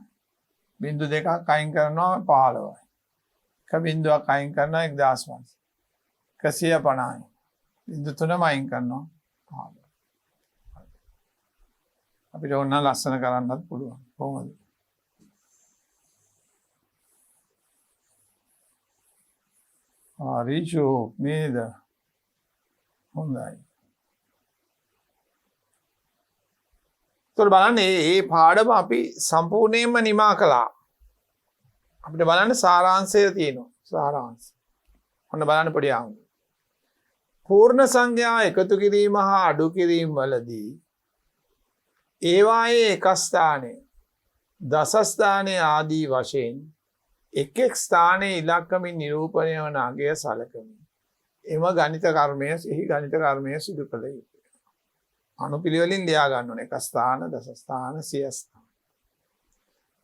බිංදු දෙකක් අයින් කරනවා 15යි. එක බිංදුවක් අයින් කරනවා 1500. 150යි. බිංදු 3ම අයින් කරනවා 15යි. අපිට ඕන ලස්සන කරන්නත් පුළුවන්. කොහොමද? හරිෂෝ නේද? හොඳයි. බලන්න මේ පාඩම අපි සම්පූර්ණයෙන්ම නිමා කළා. අපිට බලන්න සාරාංශය තියෙනවා. සාරාංශය. ඔන්න බලන්න පොඩි අංග. පූර්ණ සංඛ්‍යා එකතු කිරීම හා අඩු කිරීම වලදී ඒවායේ එක ස්ථානයේ දස ස්ථානයේ ආදී වශයෙන් එක් එක් ස්ථානයේ ඉලක්කමින් නිරූපණය වන අගය සලකමින් එම ගණිත කර්මය එහි ගණිත කර්මය සිදු කළ යුතුය. අනුපිළිවෙලින් ලියා ගන්න ඕනේ. එක ස්ථාන, දස ස්ථාන, සිය ස්ථාන.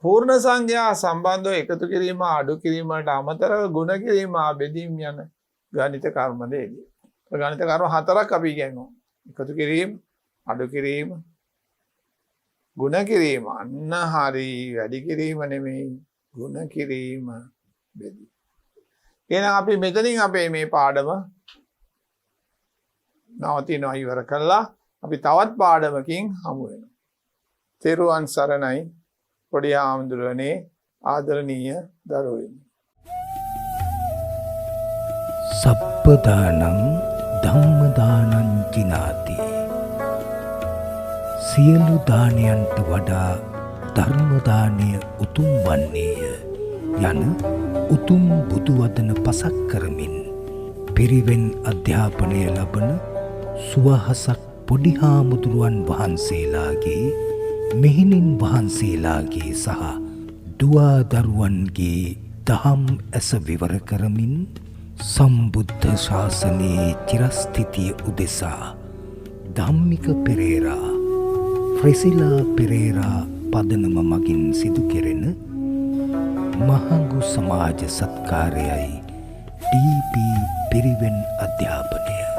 පූර්ණ සංඛ්‍යා සම්බන්ධව එකතු කිරීම, අඩු කිරීම වලට අමතරව ගුණ කිරීම, බෙදීම් යන ගණිත කර්ම දෙකයි. ගණිත කර්ම 4ක් අපි කියනවා. එකතු කිරීම, අඩු කිරීම, ගුණ කිරීම. අන්න හරි. වැඩි කිරීම නෙමෙයි, ගුණ කිරීම, බෙදීම. එහෙනම් අපි මෙතනින් අපේ මේ පාඩම නවතිනවා, ඉවර කළා. අපි තවත් පාඩමකින් හමු වෙනවා. තෙරුවන් සරණයි පොඩි ආමඳුරනේ, ආදරණීය දරුවනි. සප්පදානං ධම්මදානං ජිනාති. සියලු දානයන්ට වඩා ධර්ම දානය උතුම් වන්නේය යන උතුම් බුදු වදන පසක් කරමින් පිරිවෙන් අධ්‍යාපනය ලබන සුවහසක් පොඩි හාමුදුරුවන් වහන්සේලාගේ, මෙහෙණින් වහන්සේලාගේ සහ දුවා දරුවන්ගේ දහම් ඇස විවර කරමින් සම්බුද්ධ ශාසනයේ චිරස්ථිතිය උදෙසා ධම්මික පෙරේරා, ෆ්‍රෙසිලා පෙරේරා පදනම මගින් සිදු කෙරෙන මහඟු සමාජ සත්කාරයයි ඩී.පී. පිරිවෙන් අධ්‍යාපනය.